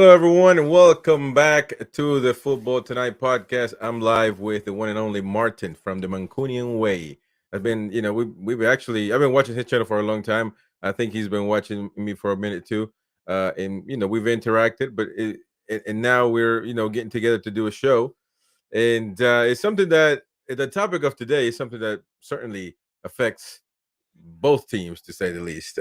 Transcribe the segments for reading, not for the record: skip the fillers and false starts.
Hello, everyone, and welcome back to the Football Tonight podcast. I'm live with the one and only Martin from the Mancunian Way. I've been watching his channel for a long time. I think he's been watching me for a minute too, and we've interacted. And now we're getting together to do a show, and it's something that the topic of today is something that certainly affects both teams, to say the least.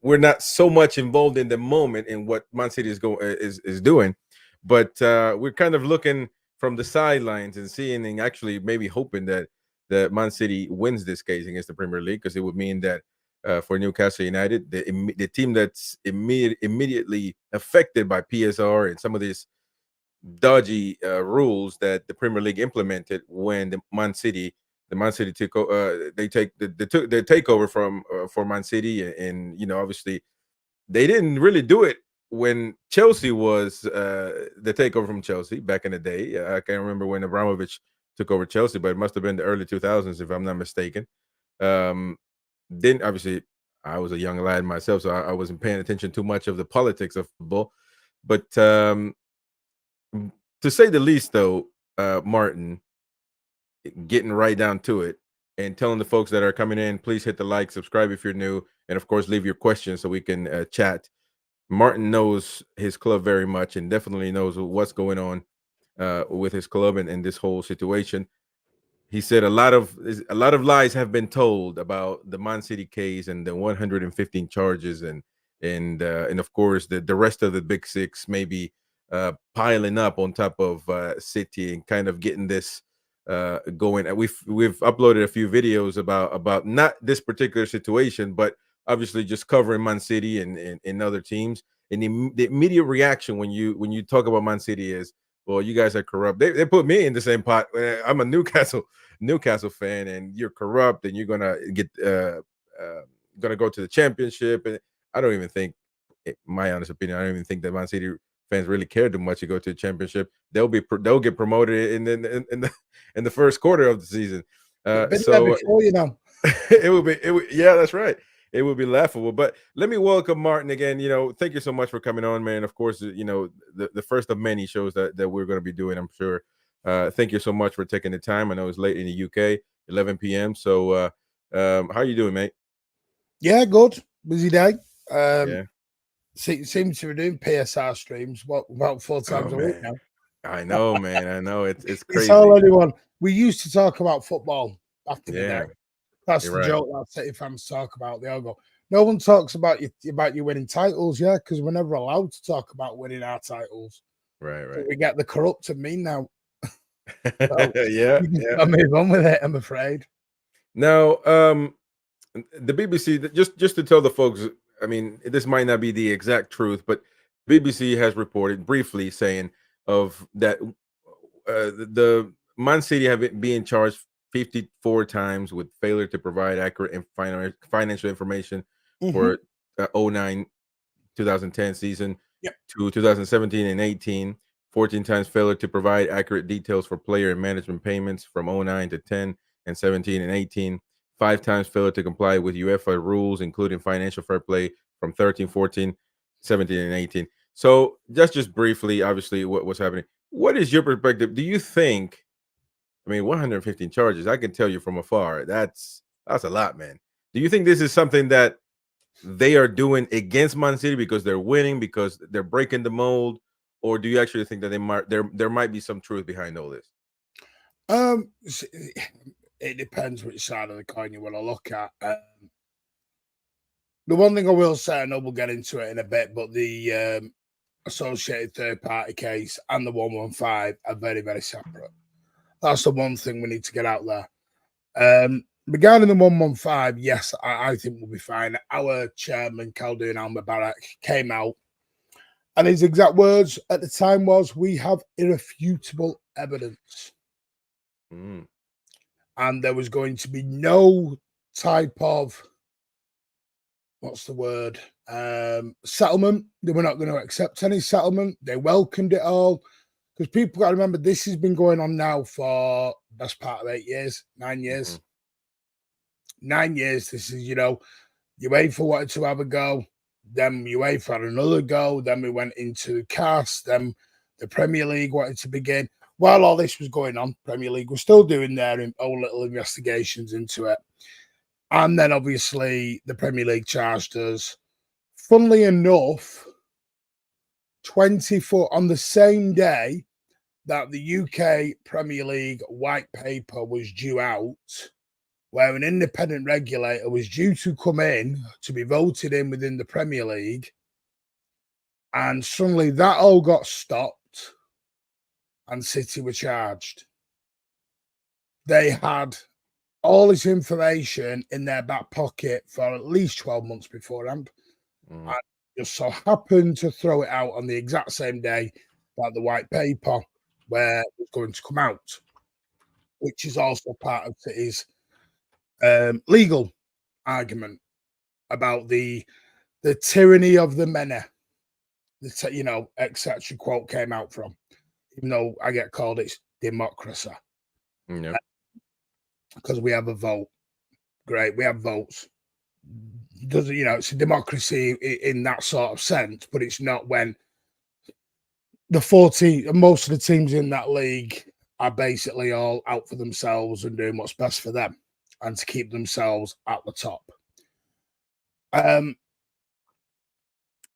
We're not so much involved in the moment in what Man City is doing, but we're kind of looking from the sidelines and seeing and actually maybe hoping that Man City wins this case against the Premier League, because it would mean that for Newcastle United, the team that's immediately affected by PSR and some of these dodgy rules that the Premier League implemented when the Man City took they take the took their takeover from for Man City, and obviously they didn't really do it when Chelsea was the takeover from Chelsea back in the day. I can't remember when Abramovich took over Chelsea, but it must have been the early 2000s if I'm not mistaken. Um, then obviously I was a young lad myself, so I wasn't paying attention too much of the politics of football. But to say the least, though, Martin, getting right down to it and telling the folks that are coming in, please hit the like, subscribe if you're new, and of course, leave your questions so we can chat. Martin knows his club very much and definitely knows what's going on with his club and this whole situation. He said a lot of lies have been told about the Man City case and the 115 charges, and of course the rest of the big six maybe piling up on top of City and kind of getting this going. And we've uploaded a few videos about not this particular situation, but obviously just covering Man City and other teams. And the immediate reaction when you talk about Man City is, well, you guys are corrupt. They put me in the same pot. I'm a Newcastle fan, and you're corrupt, and you're gonna go to the championship. And I don't even think, my honest opinion, I don't even think that Man City fans really care too much to go to the championship. They'll get promoted in the first quarter of the season. Been there before, Yeah, that's right. It would be laughable. But let me welcome Martin again. Thank you so much for coming on, man. Of course, the first of many shows that we're going to be doing, I'm sure. Thank you so much for taking the time. I know it's late in the UK, 11 p.m. So how you doing, mate? Yeah, good. Busy day. Yeah. Seems to be doing PSR streams about 4 times a week now. I know, man. I know it's crazy. It's all anyone. We used to talk about football back in the day. That's You're the right. joke that City fans talk about. They all go, no one talks about you winning titles, yeah, because we're never allowed to talk about winning our titles. Right. So we get the corrupt and mean now. So, yeah. I move on with it, I'm afraid. Now, the BBC, just to tell the folks, I mean, this might not be the exact truth, but BBC has reported briefly saying of that the Man City have been charged 54 times with failure to provide accurate and financial information for 09 2010 season to 2017 and 18. 14 times failure to provide accurate details for player and management payments from 09 to 10 and 17 and 18. 5 times failure to comply with UEFA rules, including financial fair play from 13, 14, 17, and 18. So just briefly, obviously, what's happening. What is your perspective? Do you think, I mean, 115 charges, I can tell you from afar, that's a lot, man. Do you think this is something that they are doing against Man City because they're winning, because they're breaking the mold, or do you actually think that there might be some truth behind all this? It depends which side of the coin you want to look at. The one thing I will say, I know we'll get into it in a bit, but the associated third-party case and the 115 are very, very separate. That's the one thing we need to get out there. Regarding the 115, yes, I think we'll be fine. Our chairman, Khaldoon Al-Mubarak, came out, and his exact words at the time was, we have irrefutable evidence. And there was going to be no type of, what's the word, settlement. They were not going to accept any settlement. They welcomed it all. Because people got to remember, this has been going on now for the best part of 8 years, 9 years. 9 years. This is, you wait for what to have a go. Then UEFA had another go. Then we went into CAS. Then the Premier League wanted to begin. While all this was going on, Premier League was still doing their own little investigations into it. And then obviously the Premier League charged us. Funnily enough, 24 on the same day that the UK Premier League white paper was due out, where an independent regulator was due to come in to be voted in within the Premier League. And suddenly that all got stopped and City were charged. They had all this information in their back pocket for at least 12 months beforehand. And just so happened to throw it out on the exact same day that the white paper where it was going to come out, which is also part of City's legal argument about the tyranny of the many, etc. quote came out from, even though I get called it's democracy. Yeah. Because we have a vote. Great, we have votes. Doesn't it's a democracy in that sort of sense, but it's not when most of the teams in that league are basically all out for themselves and doing what's best for them and to keep themselves at the top.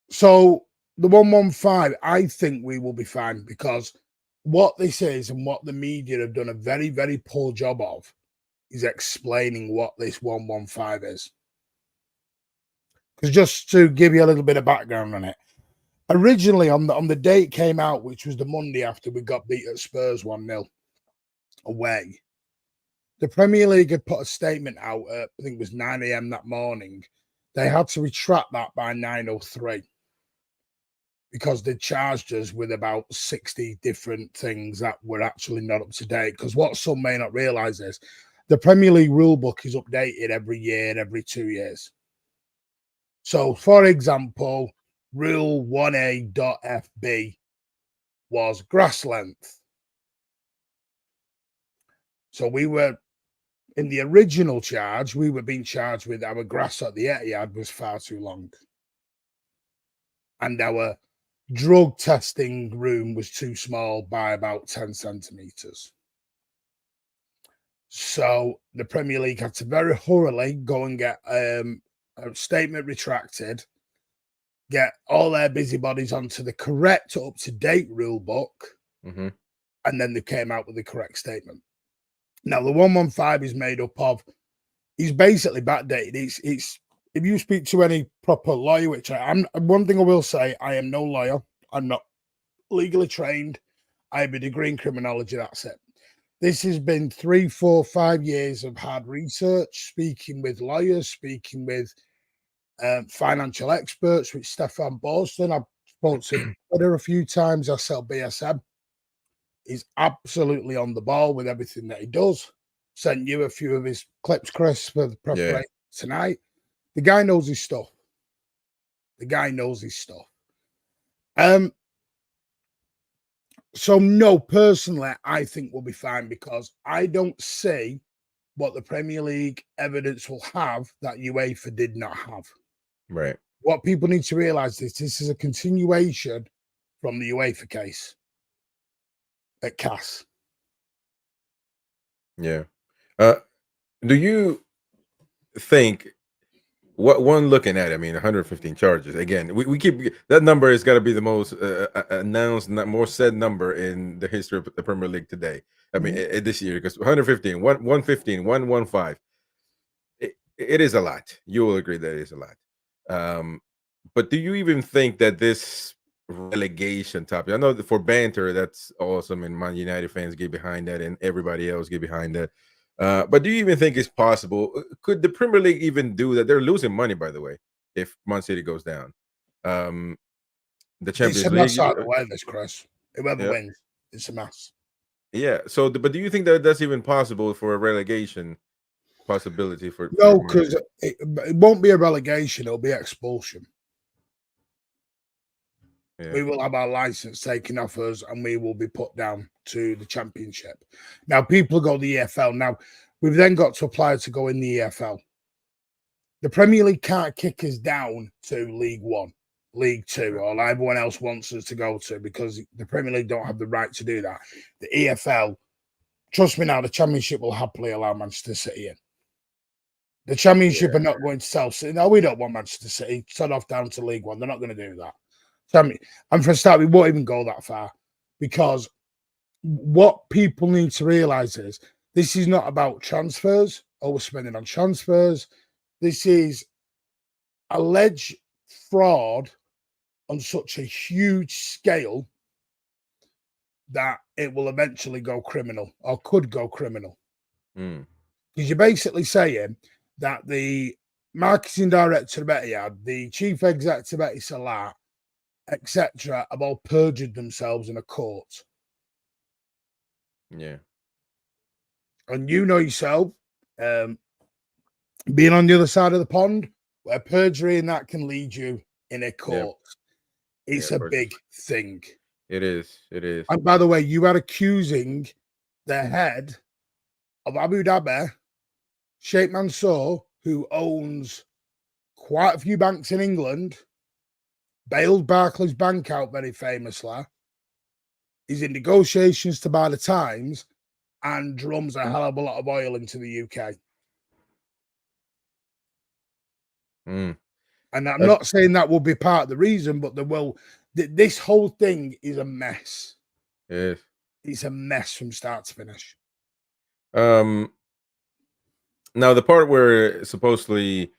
So the 115, I think we will be fine, because what this is and what the media have done a very, very poor job of is explaining what this 115 is. Because just to give you a little bit of background on it, originally on the day it came out, which was the Monday after we got beat at Spurs 1-0 away, the Premier League had put a statement out at, I think it was 9 a.m. that morning. They had to retract that by 9:03 because they charged us with about 60 different things that were actually not up to date. Because what some may not realise is the Premier League rulebook is updated every year, every 2 years. So, for example, Rule 1A.FB was grass length. So we were, in the original charge, we were being charged with our grass at the Etihad was far too long. And our drug testing room was too small by about 10 centimetres. So the Premier League had to very hurriedly go and get a statement retracted, get all their busybodies onto the correct up-to-date rule book, and then they came out with the correct statement. Now, the 115 is made up of, he's basically backdated. It's if you speak to any proper lawyer, which one thing I will say, I am no lawyer. I'm not legally trained. I have a degree in criminology. That's it. This has been 3, 4, 5 years of hard research, speaking with lawyers, speaking with financial experts, with Stefan Boston. I've spoken to him a few times. I sell BSM. He's absolutely on the ball with everything that he does. Sent you a few of his clips, Chris, for the preparation tonight. The guy knows his stuff. So no, personally, I think we'll be fine, because I don't see what the Premier League evidence will have that UEFA did not have. Right. What people need to realise is this is a continuation from the UEFA case at CAS. Yeah. Do you think what one looking at? I mean, 115 charges. Again, we keep that number is got to be the most announced, more said number in the history of the Premier League today. I mean, this year, because 115, 115, 115. It is a lot. You will agree that it is a lot. But do you even think that this relegation topic, I know that for banter, that's awesome, and Man United fans get behind that, and everybody else get behind that. But do you even think it's possible? Could the Premier League even do that? They're losing money, by the way, if Man City goes down. The Champions League. It's a mess out of the way, this, Chris. Whoever wins, it's a mess. Yeah. So, but do you think that that's even possible for a relegation possibility? No, because it won't be a relegation; it'll be expulsion. Yeah. We will have our license taken off us, and we will be put down to the Championship. Now, people go to the EFL. Now, we've then got to apply to go in the EFL. The Premier League can't kick us down to League One, League Two, or everyone else wants us to go to, because the Premier League don't have the right to do that. The EFL, trust me now, the Championship will happily allow Manchester City in. The Championship are not going to tell City, no, we don't want Manchester City, turn off down to League One. They're not going to do that. And for a start, we won't even go that far, because what people need to realise is this is not about transfers, overspending on transfers. This is alleged fraud on such a huge scale that it will eventually go criminal, or could go criminal. Because you're basically saying that the marketing director of Etihad, the chief executive of Etisalat, etc., have all perjured themselves in a court. Yeah. And you know yourself, being on the other side of the pond, where perjury and that can lead you in a court, it's a big thing. It is. It is. And by the way, you are accusing the head of Abu Dhabi, Sheikh Mansour, who owns quite a few banks in England, bailed Barclays Bank out very famously, is in negotiations to buy the Times, and drums a hell of a lot of oil into the UK. And I'm not saying that will be part of the reason, but there will. This whole thing is a mess. Yes. It's a mess from start to finish. Now the part where supposedly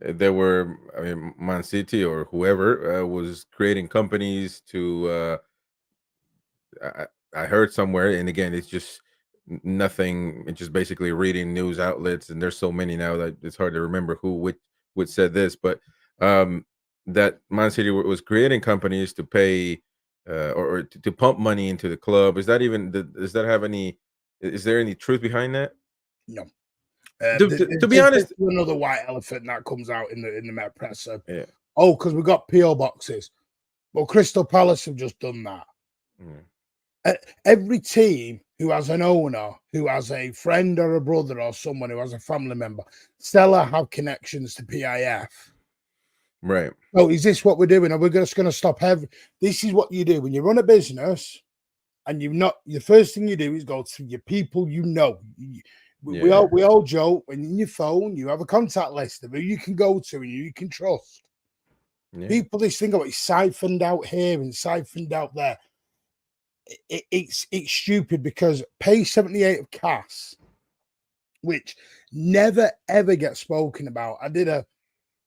there were, I mean, Man City or whoever was creating companies to. I heard somewhere, and again, it's just nothing. It's just basically reading news outlets, and there's so many now that it's hard to remember who would said this, but that Man City was creating companies to pay or to pump money into the club. Is that even? Does that have any? Is there any truth behind that? No. To be honest, another white elephant that comes out in the Met press. Yeah. Oh, because we got PO boxes. Well, Crystal Palace have just done that. Every team who has an owner, who has a friend or a brother or someone who has a family member, Stella have connections to PIF. Right. So is this what we're doing? Are we just going to stop this is what you do when you run a business, and the first thing you do is go to your people you know. We all joke, when in your phone you have a contact list of who you can go to and who you can trust. People this thing about it's siphoned out here and siphoned out there. It's stupid, because page 78 of CAS, which never ever gets spoken about. I did a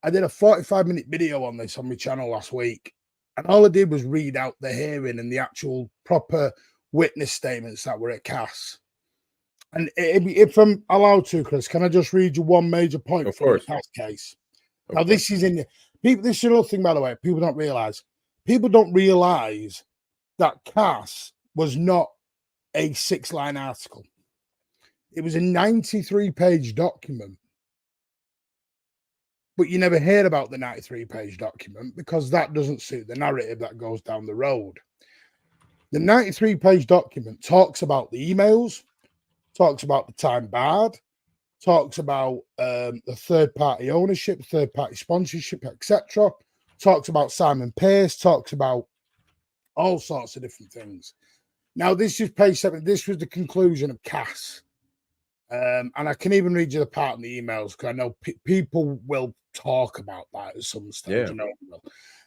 45-minute video on this on my channel last week, and all I did was read out the hearing and the actual proper witness statements that were at CAS. And if I'm allowed to, Chris, can I just read you one major point from the CAS case? Now, this is in people. This is another thing, by the way, people don't realize. People don't realize that CAS was not a 6-line article. It was a 93-page document. But you never hear about the 93-page document, because that doesn't suit the narrative that goes down the road. The 93-page document talks about the emails, talks about the time barred, talks about the third-party ownership, third-party sponsorship, etc. Talks about Simon Pearce, talks about all sorts of different things. Now, this is page 7. This was the conclusion of CAS. And I can even read you the part in the emails, because I know people will talk about that at some stage.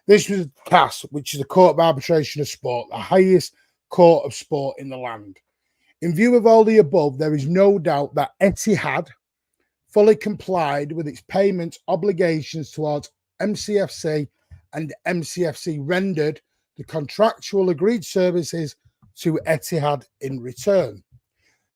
This was CAS, which is the Court of Arbitration of Sport, the highest court of sport in the land. In view of all the above, there is no doubt that Etihad fully complied with its payment obligations towards MCFC, and MCFC rendered the contractual agreed services to Etihad in return.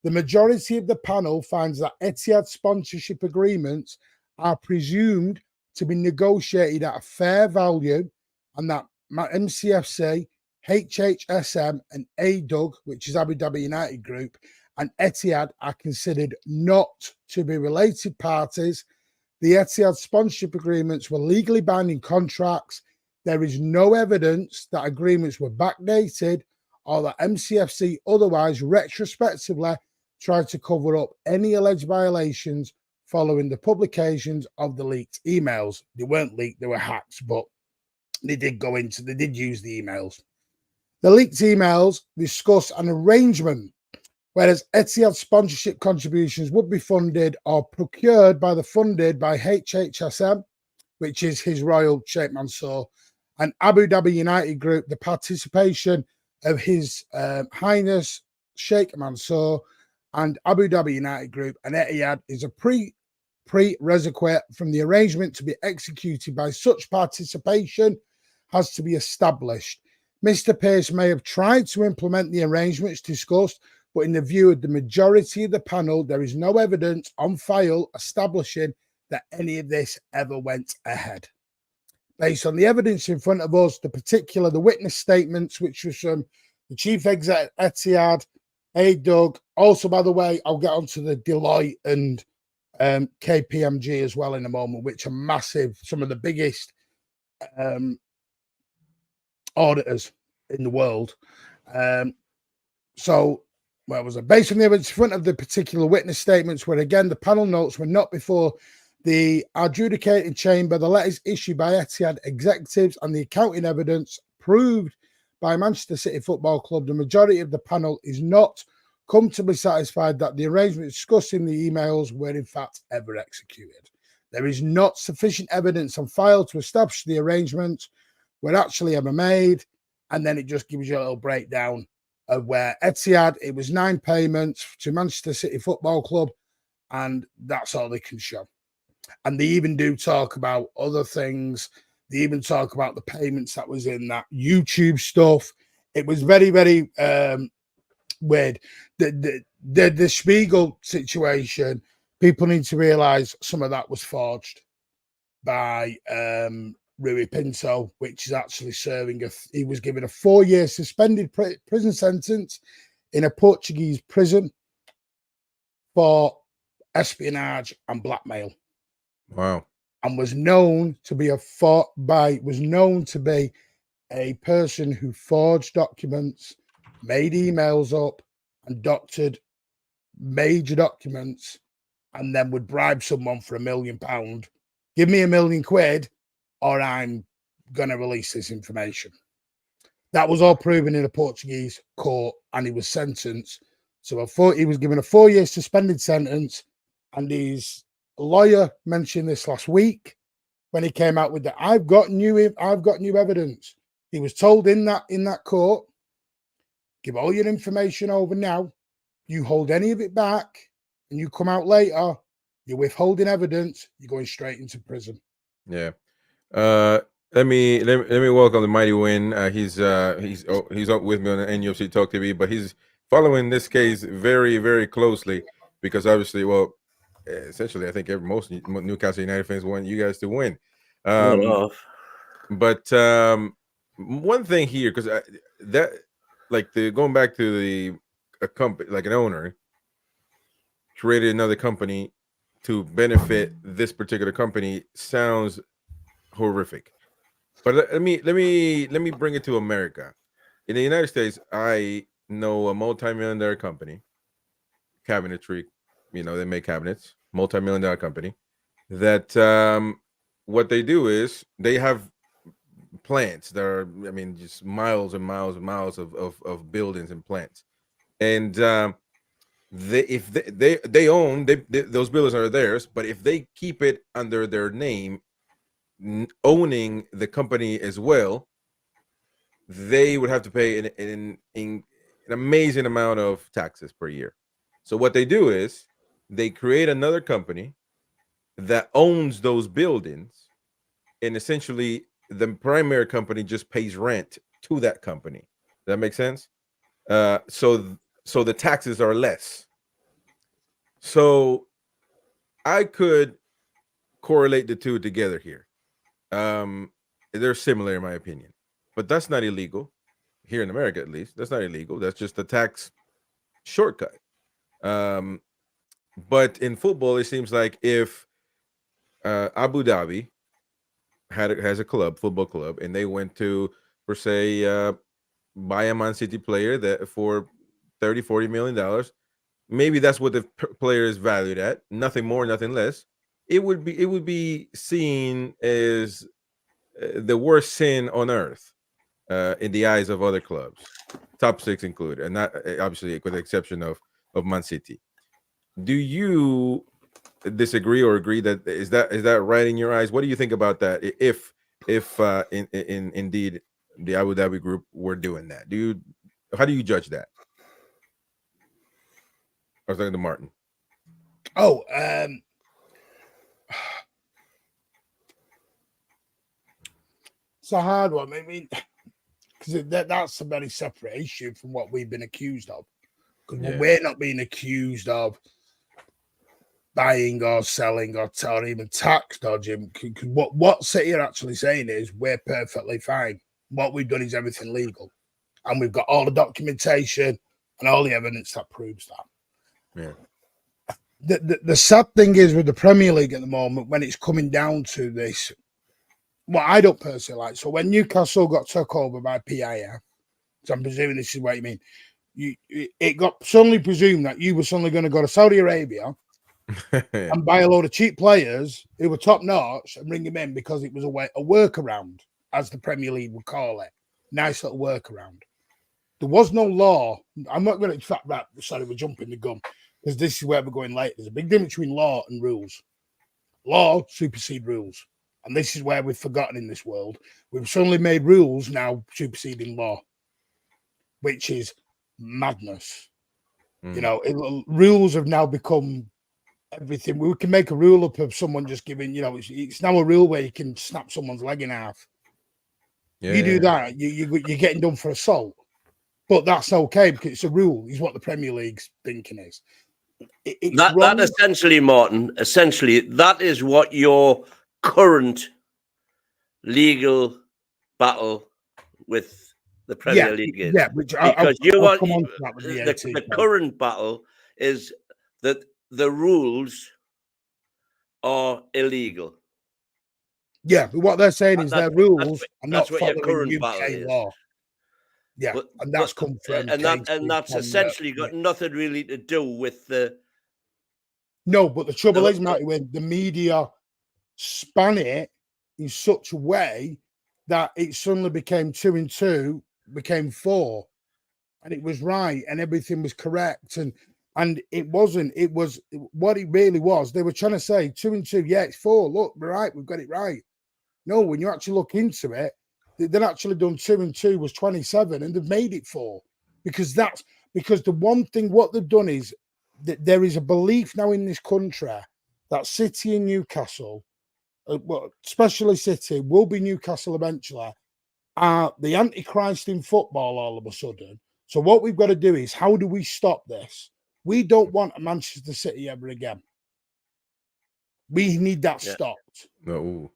The majority of the panel finds that Etihad sponsorship agreements are presumed to be negotiated at a fair value, and that MCFC, HHSM, and ADUG, which is Abu Dhabi United Group, and Etihad are considered not to be related parties. The Etihad sponsorship agreements were legally binding contracts. There is no evidence that agreements were backdated or that MCFC otherwise retrospectively tried to cover up any alleged violations following the publications of the leaked emails. They weren't leaked, they were hacks, but they did use the emails. The leaked emails discuss an arrangement whereas Etihad sponsorship contributions would be funded or procured by HHSM, which is His Royal Sheikh Mansour, and Abu Dhabi United Group. The participation of His Highness Sheikh Mansour and Abu Dhabi United Group and Etihad is a prerequisite from the arrangement to be executed by such participation has to be established. Mr. Pearce may have tried to implement the arrangements discussed, but in the view of the majority of the panel, there is no evidence on file establishing that any of this ever went ahead. Based on the evidence in front of us, the witness statements, which was from the chief exec Etihad, Doug. Also, by the way, I'll get onto the Deloitte and KPMG as well in a moment, which are massive, some of the biggest auditors in the world. Where was it? Based on the evidence in front of the particular witness statements, where again the panel notes were not before the adjudicating chamber, the letters issued by Etihad executives and the accounting evidence proved by Manchester City Football Club, the majority of the panel is not comfortably satisfied that the arrangements discussed in the emails were in fact ever executed. There is not sufficient evidence on file to establish the arrangements were actually ever made, and then it just gives you a little breakdown of where Etihad, it was 9 payments to Manchester City Football Club, and that's all they can show. And they even do talk about other things. They even talk about the payments that was in that YouTube stuff. It was very, very weird. The Spiegel situation, people need to realize some of that was forged by Rui Pinto, which is actually serving he was given a 4-year suspended prison sentence in a Portuguese prison for espionage and blackmail. Wow. And was known to be a person who forged documents, made emails up, and doctored major documents, and then would bribe someone for £1 million. Give me £1 million, or I'm going to release this information. That was all proven in a Portuguese court, and he was sentenced. So he was given a 4-year suspended sentence, and his lawyer mentioned this last week when he came out with that. I've got new evidence. He was told in that court, give all your information over now. You hold any of it back, and you come out later, you're withholding evidence. You're going straight into prison. Yeah. Let me welcome the mighty Win. He's up with me on the NUFC Talk TV, but he's following this case very, very closely because obviously, well, essentially, I think most Newcastle United fans want you guys to win. But one thing here, because going back to a company, like an owner created another company to benefit this particular company sounds horrific. But let me bring it to America. In the United States, I know a multi-million-dollar company, cabinetry. They make cabinets. Multi-million-dollar company. That what they do is they have plants that are, just miles and miles and miles of buildings and plants, and they own those buildings are theirs. But if they keep it under their name, owning the company as well, they would have to pay an amazing amount of taxes per year. So what they do is they create another company that owns those buildings, and essentially the primary company just pays rent to that company. Does that make sense? So the taxes are less. So I could correlate the two together here. They're similar in my opinion, but that's not illegal here in America. At least that's not illegal. That's just a tax shortcut. But in football, it seems like if Abu Dhabi has a football club, and they went to, per se, buy a Man City player that for $30-40 million, maybe that's what the player is valued at, nothing more, nothing less. It would be seen as the worst sin on earth in the eyes of other clubs, top six included, and not obviously with the exception of Man City. Do you disagree or agree that is that right in your eyes? What do you think about that? If in indeed the Abu Dhabi group were doing that, how do you judge that? I was talking to Martin. Oh, it's a hard one. I mean, because that's a very separate issue from what we've been accused of. Because we're not being accused of buying or selling or even tax dodging. What City are actually saying is we're perfectly fine. What we've done is everything legal, and we've got all the documentation and all the evidence that proves that. Yeah. The sad thing is with the Premier League at the moment, when it's coming down to this, what I don't personally like. So when Newcastle got took over by PIF, so I'm presuming this is what you mean. It got suddenly presumed that you were suddenly going to go to Saudi Arabia and buy a load of cheap players who were top notch and bring them in because it was a workaround, as the Premier League would call it. Nice little workaround. There was no law. I'm not going to, in fact, right, sorry, we're jumping the gun because this is where we're going late. There's a big difference between law and rules. Law supersede rules. And this is where we've forgotten in this world. We've suddenly made rules now superseding law, which is madness. You know, rules have now become everything. We can make a rule up of someone just giving, you know, it's now a rule where you can snap someone's leg in half. You do that, you're getting done for assault. But that's okay because it's a rule, is what the Premier League's thinking is. That essentially, Martin, that is what your current legal battle with the Premier League is. Yeah, which because the current battle is that the rules are illegal. Yeah, but what they're saying is their rules are not following UK law. Yeah, and that's come from and that's essentially got nothing really to do with the. No, but the trouble is, Matty, when the media span it in such a way that it suddenly became 2 and 2, became 4, and it was right, and everything was correct, and it wasn't. It was what it really was. They were trying to say 2 and 2, yeah, it's 4. Look, we're right, we've got it right. No, when you actually look into it, they've actually done 2 and 2 was 27, and they've made it 4 because the one thing what they've done is that there is a belief now in this country that City and Newcastle, well, especially City, will be Newcastle eventually, are the Antichrist in football all of a sudden. So what we've got to do is, how do we stop this? We don't want a Manchester City ever again. We need that stopped. No.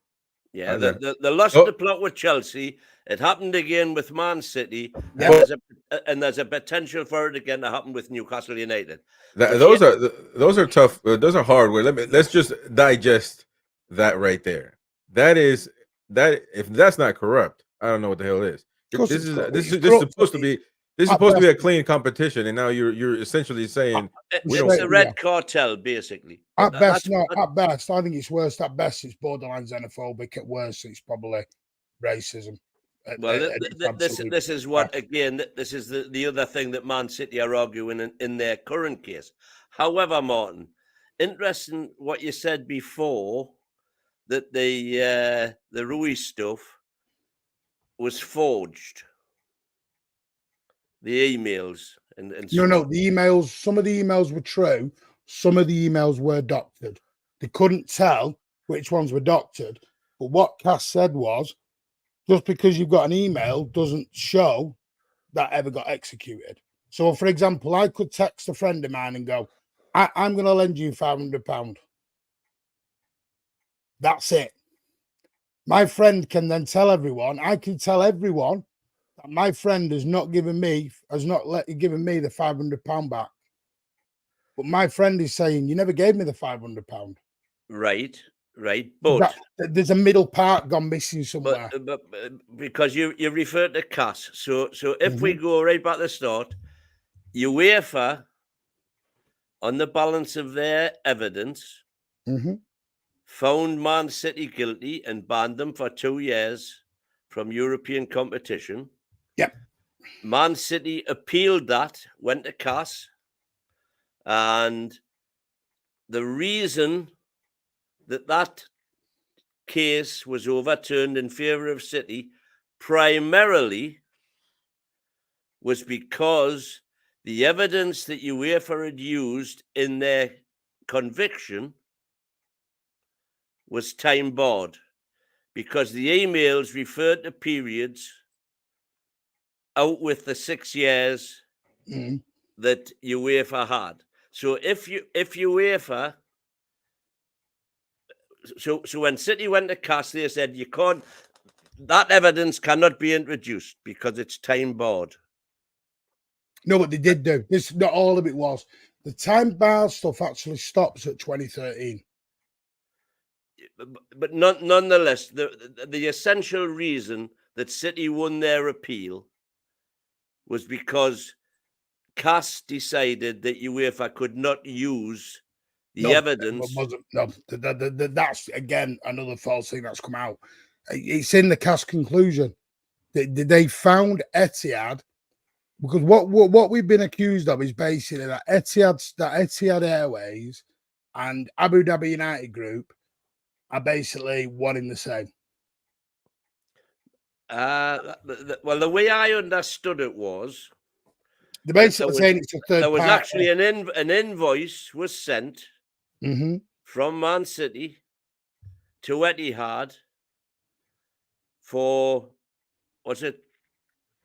Yeah, the lost the plot with Chelsea. It happened again with Man City, and there's a potential for it again to happen with Newcastle United. Those are tough. Those are hard. Let's just digest that right there. That if that's not corrupt, I don't know what the hell is. This is supposed to be a clean competition, and now you're essentially saying it's a red cartel, basically. At best, I think it's worse. At best, it's borderline xenophobic. At worst, it's probably racism. Well, this is what, again, this is the other thing that Man City are arguing in their current case. However, Martin, interesting what you said before, that the Ruiz stuff was forged. The emails and no, the emails. Some of the emails were true. Some of the emails were doctored. They couldn't tell which ones were doctored. But what Cass said was, just because you've got an email doesn't show that ever got executed. So, for example, I could text a friend of mine and go, I'm going to lend you £500. That's it. My friend can then tell everyone, I can tell everyone that my friend has not given me the £500 back. But my friend is saying, you never gave me the £500. Right. But there's a middle part gone missing somewhere. But because you referred to Cass. So if we go right back to the start, UEFA on the balance of their evidence, found Man City guilty and banned them for 2 years from European competition. Yep. Man City appealed that, went to CAS, and the reason that case was overturned in favour of City primarily was because the evidence that UEFA had used in their conviction was time barred, because the emails referred to periods out with the 6 years that UEFA had. So if UEFA, so when City went to CAS, they said you can't, that evidence cannot be introduced because it's time barred. No, but they did do. This not all of it was. The time bar stuff actually stops at 2013. But nonetheless, the essential reason that City won their appeal was because CAS decided that UEFA could not use the evidence. That's again another false thing that's come out. It's in the CAS conclusion. They found Etihad, because what we've been accused of is basically that Etihad Airways and Abu Dhabi United Group are basically one in the same. Well, the way I understood it was, they're basically saying it's a third. There was actually an invoice was sent from Man City to Etihad for, was it?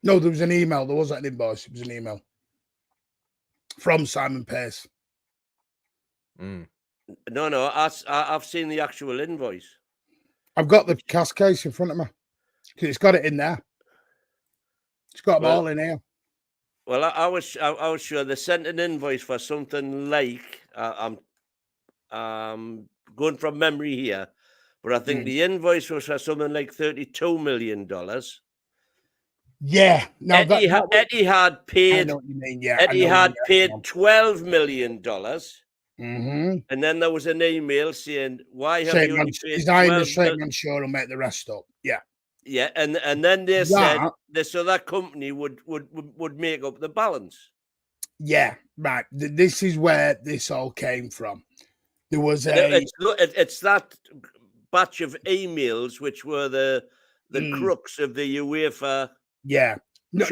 No, there was an email. There wasn't an invoice. It was an email from Simon Pace. No, I've seen the actual invoice. I've got the CAS case in front of me. It's got it in there. It's got them all in here. Well, I was sure they sent an invoice for something like, I'm going from memory here, but I think the invoice was for something like $32 million. Yeah. No, Etihad paid. I know what you mean. Yeah. Etihad paid $12 million. And then there was an email saying, "Why have you only paid design the statement? Sure, and make the rest up." Yeah. Yeah, and then they said this other company would make up the balance. Yeah, right. This is where this all came from. There was it's that batch of emails which were the crux of the UEFA. Yeah, no,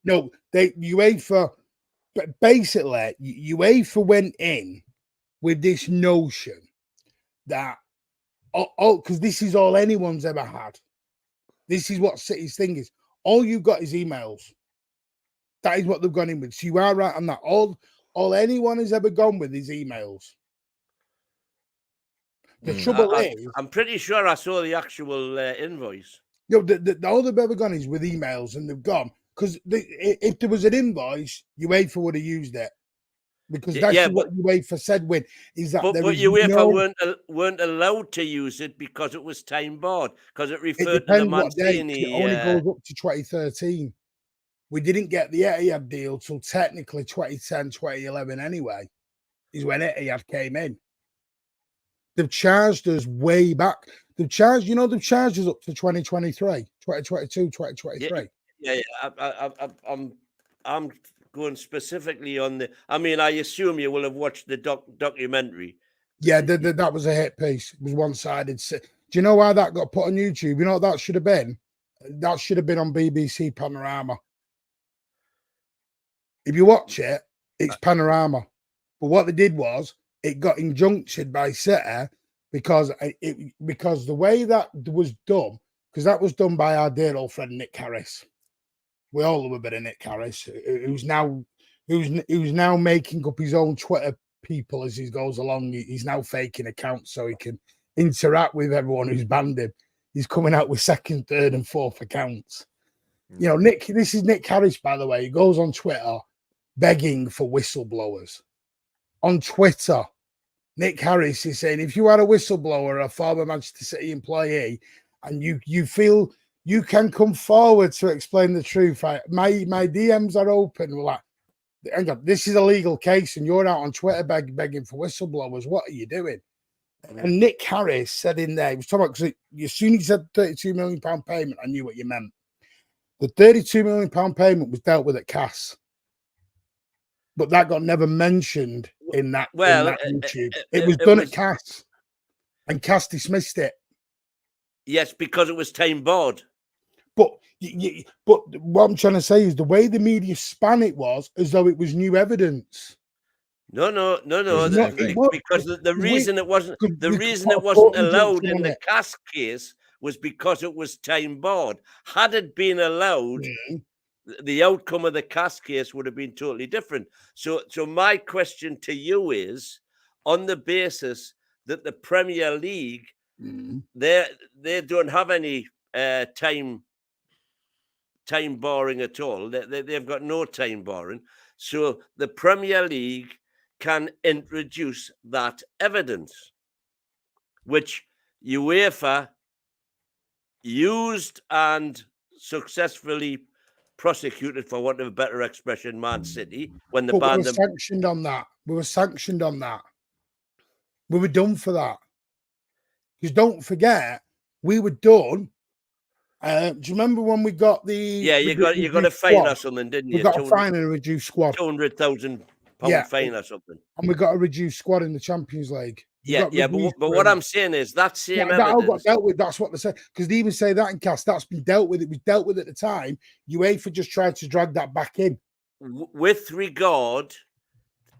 UEFA. But basically, UEFA went in with this notion that because this is all anyone's ever had. This is what City's thing is. All you've got is emails. That is what they've gone in with. So you are right on that. All anyone has ever gone with is emails. The trouble is, I'm pretty sure I saw the actual invoice. You know, all they've ever gone is with emails, and they've gone because if there was an invoice, UEFA would have used it. Because that's what UEFA said when is that. But UEFA weren't allowed to use it because it was time barred, because it referred to the Mancini. It only goes up to 2013. We didn't get the Etihad deal till technically 2010, 2011 anyway, is when Etihad came in. They've charged us way back. They've charged us up to 2023, 2022, 2023. Yeah. I'm going specifically on the. I mean, I assume you will have watched the documentary. Yeah, that was a hit piece. It was one-sided. Do you know why that got put on YouTube? You know what that should have been? That should have been on BBC Panorama. If you watch it, it's Panorama. But what they did was it got injuncted by City because the way that was done, because that was done by our dear old friend Nick Harris. We all love a bit of Nick Harris, who's now making up his own Twitter people as he goes along. He's now faking accounts so he can interact with everyone who's banned him. He's coming out with second, third, and fourth accounts. You know, this is Nick Harris, by the way. He goes on Twitter begging for whistleblowers. On Twitter, Nick Harris is saying, if you are a whistleblower, a former Manchester City employee, and you feel you can come forward to explain the truth, my DMs are open. We're like, hang on, this is a legal case, and you're out on Twitter begging for whistleblowers. What are you doing? And Nick Harris said in there, he was talking about, because as soon as he said £32 million payment, I knew what you meant. The £32 million payment was dealt with at CAS, but that got never mentioned in that, YouTube. It was done at CAS, and CAS dismissed it. Yes, because it was time barred. But what I'm trying to say is the way the media span it was as though it was new evidence. No. Because the reason it wasn't allowed in the CAS case was because it was time barred. Had it been allowed, the outcome of the CAS case would have been totally different. So my question to you is, on the basis that the Premier League, they don't have any time barring at all. They've got no time barring. So the Premier League can introduce that evidence, which UEFA used and successfully prosecuted, for want of a better expression, Man City when they banned them. Sanctioned on that. We were sanctioned on that. We were done for that. Because don't forget, we were done. Do you remember when we got the? Yeah, you got a fine or something, didn't you? We got a fine and a reduced squad. £200,000 fine or something. And we got a reduced squad in the Champions League. But what I'm saying is that same evidence. That all got dealt with. That's what they say. Because they even say that in CAS, that's been dealt with. It was dealt with at the time. UEFA just tried to drag that back in. With regard,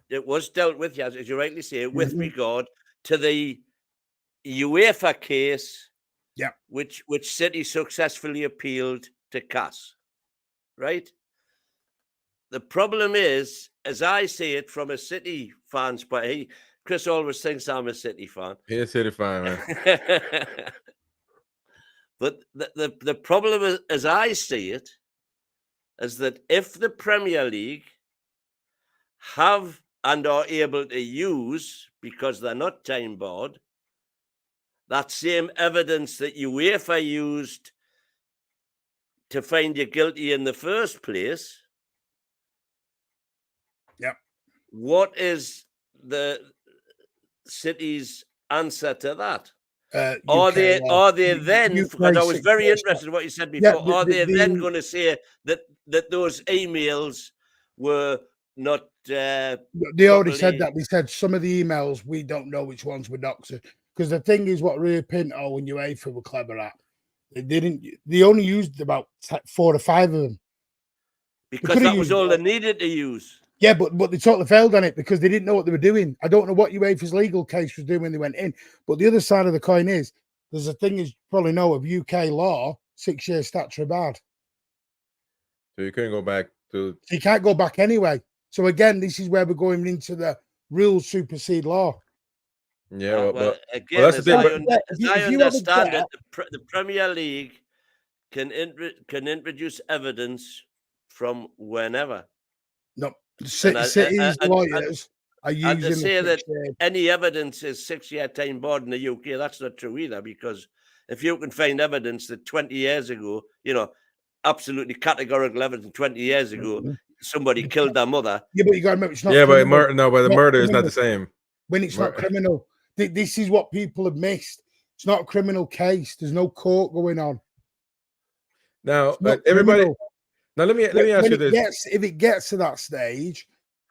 it was dealt with, as you rightly say, with regard to the UEFA case, which City successfully appealed to CAS, right? The problem is, as I see it from a City fan's point of view, Chris always thinks I'm a City fan. He's a City fan, man. But the problem is, as I see it, is that if the Premier League have and are able to use, because they're not time barred, that same evidence that UEFA used to find you guilty in the first place. What is the City's answer to that? Are they then, because I was very interested in what you said before, are they then going to say that those emails were not they already said that. They said some of the emails, we don't know which ones were not. Because the thing is, what Rio Pinto and UEFA were clever at, they only used about 4 or 5 of them. Because that was all they needed to use. Yeah, but they totally failed on it because they didn't know what they were doing. I don't know what UEFA's legal case was doing when they went in. But the other side of the coin is, there's a thing you probably know of UK law, 6-year statutory barred. So you couldn't go back to... You can't go back anyway. So again, this is where we're going into the rules supersede law. Yeah, again, as I understand it, the Premier League can introduce evidence from whenever. No, City's lawyers are using. And to say that any evidence is 6-year time barred in the UK, that's not true either. Because if you can find evidence that 20 years ago, absolutely categorical evidence 20 years ago, somebody killed their mother. Yeah, but you got to remember, it's not. Yeah, but the murder is not the same. When it's not criminal, this is what people have missed. It's not a criminal case. There's no court going on. Now, everybody. Now let me ask you this: if it gets to that stage,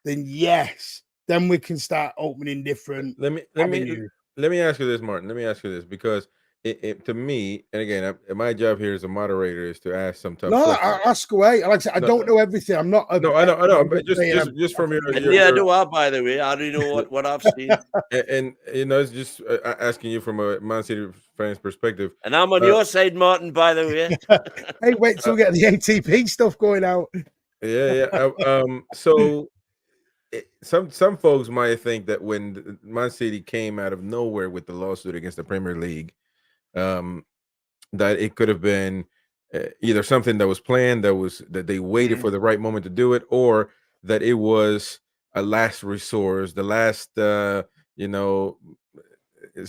then yes, then we can start opening different. Let me ask you this, Martin. Let me ask you this, because to me, and again, my job here as a moderator is to ask some tough questions. I ask away. Like I said, I don't know everything. I'm not. I know. But just from your. Yeah, I do. By the way, I don't know what I've seen. And it's just asking you from a Man City fan's perspective. And I'm on your side, Martin. By the way. Hey, wait till we get the ATP stuff going out. Yeah. So. Some folks might think that when Man City came out of nowhere with the lawsuit against the Premier League, that it could have been either something that was planned, that they waited for the right moment to do it, or that it was a last resort, the last, it's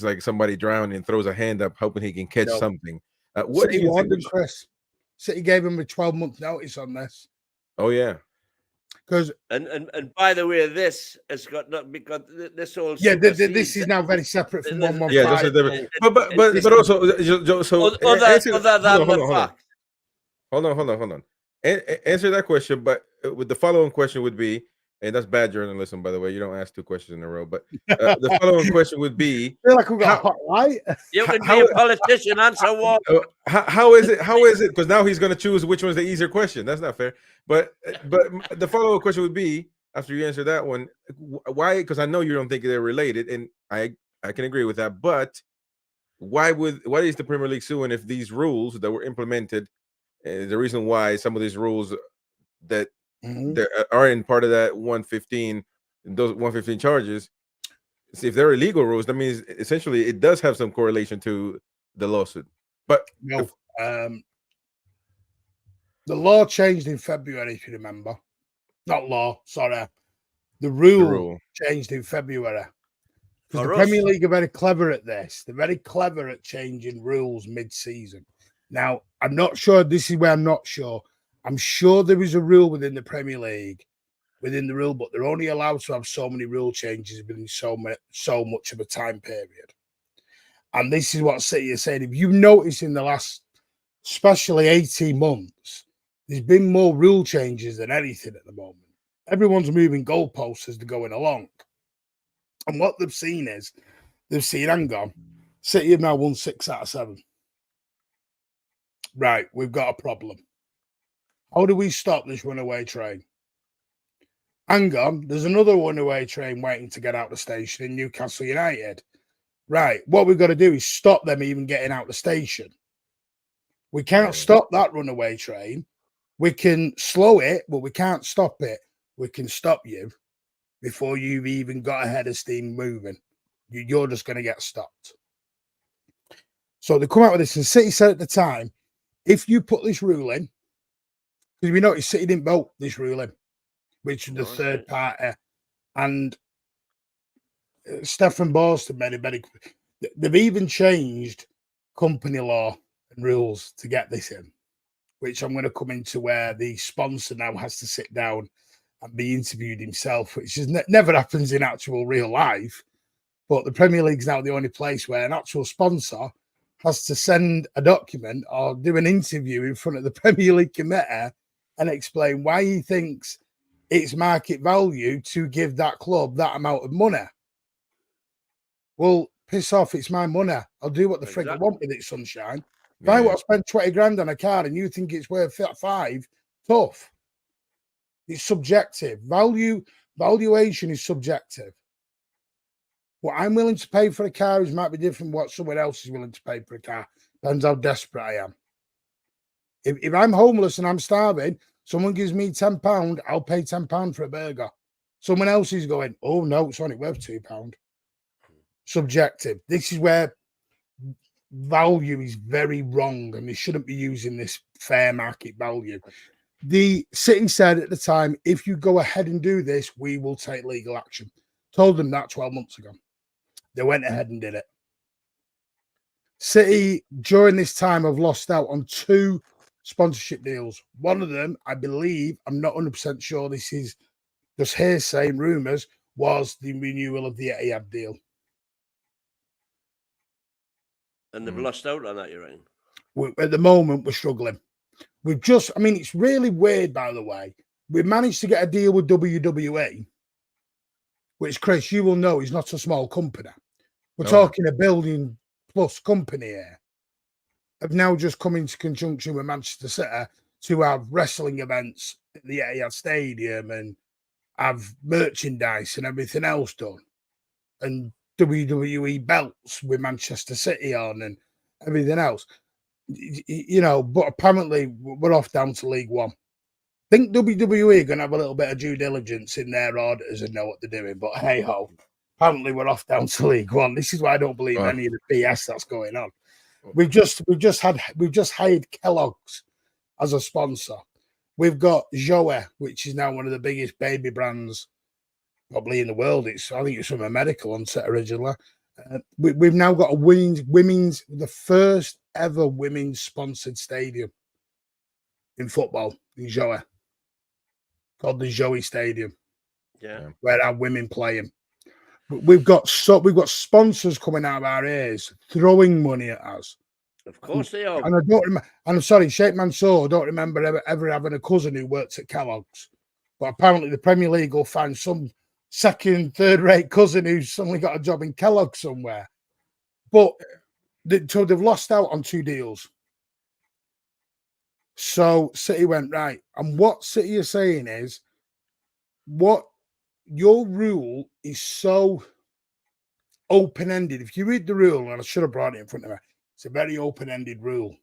like somebody drowning and throws a hand up hoping he can catch something. What do you think, Chris? City gave him a 12-month notice on this. Oh yeah. Because and by the way, this has got not because this all this is now very separate from 115. Yeah, this is different. But also, so other than the fact. Hold on. Answer that question, but with the following question would be, and that's bad journalism, by the way. You don't ask 2 questions in a row. But the following question would be, I feel like we've got a hot light. You can be a politician, answer one. How is it? Because now he's going to choose which one's the easier question. That's not fair. But the follow-up question would be, after you answer that one, why? Because I know you don't think they're related, and I can agree with that. But why is the Premier League suing if these rules that were implemented, the reason why some of these rules that are in part of that 115, those 115 charges, see if they're illegal rules, that means essentially it does have some correlation to the lawsuit. But no, the law changed in February, if you remember. Not law, sorry. The rule changed in February. Because the Premier League are very clever at this. They're very clever at changing rules mid-season. Now, I'm not sure. This is where I'm not sure. I'm sure there is a rule within the Premier League, within the rule, but they're only allowed to have so many rule changes within so much of a time period. And this is what City is saying. If you notice in the last, especially 18 months, there's been more rule changes than anything at the moment. Everyone's moving goalposts as they're going along. And what they've seen is, hang on, City have now won 6 out of 7. Right, we've got a problem. How do we stop this runaway train? Hang on, there's another runaway train waiting to get out the station in Newcastle United. Right, what we've got to do is stop them even getting out the station. We can't stop that runaway train. We can slow it, but we can't stop it. We can stop you before you've even got a head of steam moving. You're just going to get stopped. So they come out with this, and City said at the time, if you put this rule in, because we noticed City didn't vote this rule in, which is the third party, and Stefan Borston made it very clear. They've even changed company law and rules to get this in, which I'm going to come into, where the sponsor now has to sit down and be interviewed himself, which is never happens in actual real life. But the Premier League's now the only place where an actual sponsor has to send a document or do an interview in front of the Premier League committee and explain why he thinks it's market value to give that club that amount of money. Well, piss off, it's my money. I'll do what the frig I want with it, sunshine. If I want to spend 20 grand on a car and you think it's worth 5, tough. It's subjective. Valuation is subjective. What I'm willing to pay for a car might be different from what someone else is willing to pay for a car. Depends how desperate I am. If I'm homeless and I'm starving, someone gives me £10, I'll pay £10 for a burger. Someone else is going, oh no, it's only worth £2. Subjective. This is where value is very wrong, and they shouldn't be using this fair market value. The City said at the time, if you go ahead and do this, we will take legal action. Told them that 12 months ago. They went ahead and did it. City, during this time, have lost out on 2 sponsorship deals. One of them, I believe, I'm not 100% sure, this is just hearsay and rumours, was the renewal of the Etihad deal. And they've lost out on that, you reckon? At the moment, we're struggling. It's really weird, by the way. We managed to get a deal with WWE, which, Chris, you will know is not a small company. We're talking $1 billion+ company here. Have now just come into conjunction with Manchester City to have wrestling events at the Etihad Stadium and have merchandise and everything else done. And WWE belts with Manchester City on and everything else. But apparently we're off down to League One. I think WWE are going to have a little bit of due diligence in their auditors and know what they're doing. But hey ho, apparently we're off down to League One. This is why I don't believe any of the BS that's going on. We've just hired Kellogg's as a sponsor. We've got Joe, which is now one of the biggest baby brands probably in the world. I think it's from a medical on set originally. We've now got a the first ever women's sponsored stadium in football in Joe, called the Joey Stadium. Yeah, where our women playing. We've got sponsors coming out of our ears, throwing money at us. of course they are. And I don't remember. And I'm sorry, Sheikh Mansour. I don't remember ever having a cousin who worked at Kellogg's. But apparently, the Premier League will find some second, third-rate cousin who's suddenly got a job in Kellogg's somewhere. But so they've lost out on 2 deals. So City went right, and what City are saying is, what your rule is so open-ended. If you read the rule, and I should have brought it in front of me, it's a very open-ended rule.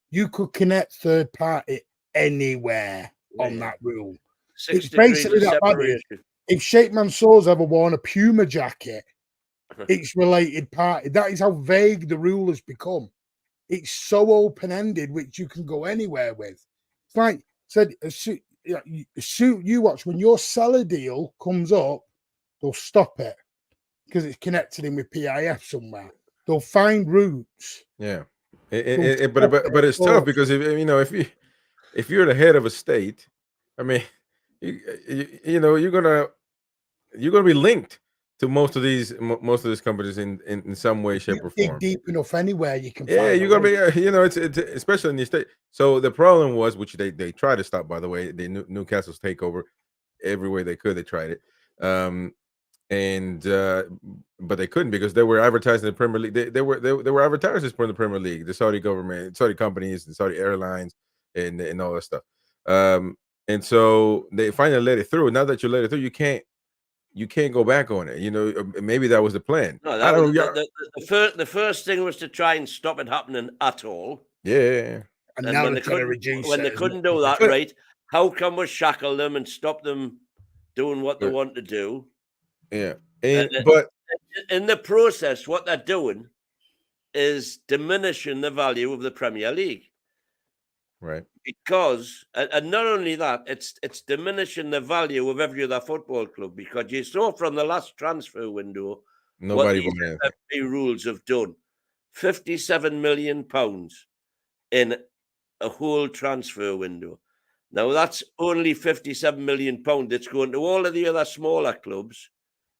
You could connect third party anywhere on that rule. 6 it's basically that separation. If Sheikh Mansour's ever worn a Puma jacket, it's related party. That is how vague the rule has become. It's so open-ended, which you can go anywhere with. It's like said, you watch when your seller deal comes up, they'll stop it because it's connected in with PIF somewhere. They'll find routes. Yeah, but it's tough because if you're the head of a state, I mean, you're gonna be linked to most of these companies in some way, shape, or form. Dig deep enough anywhere you can. Yeah, find you're gonna be. It's especially in the state. So the problem was, which they tried to stop. By the way, the Newcastle's takeover, every way they could, they tried it. But they couldn't because they were advertising the Premier League. They were advertisers for the Premier League, the Saudi government, Saudi companies, and Saudi airlines, and all that stuff. And so they finally let it through. Now that you let it through, you can't go back on it. Maybe that was the plan. No, that was the first thing was to try and stop it happening at all. Yeah. And now when they couldn't do that, right? How can we shackle them and stop them doing what they want to do? Yeah. But in the process, what they're doing is diminishing the value of the Premier League. Right. Because, and not only that, it's diminishing the value of every other football club, because you saw from the last transfer window nobody what the FFP rules have done. £57 million in a whole transfer window. Now, that's only £57 million that's going to all of the other smaller clubs,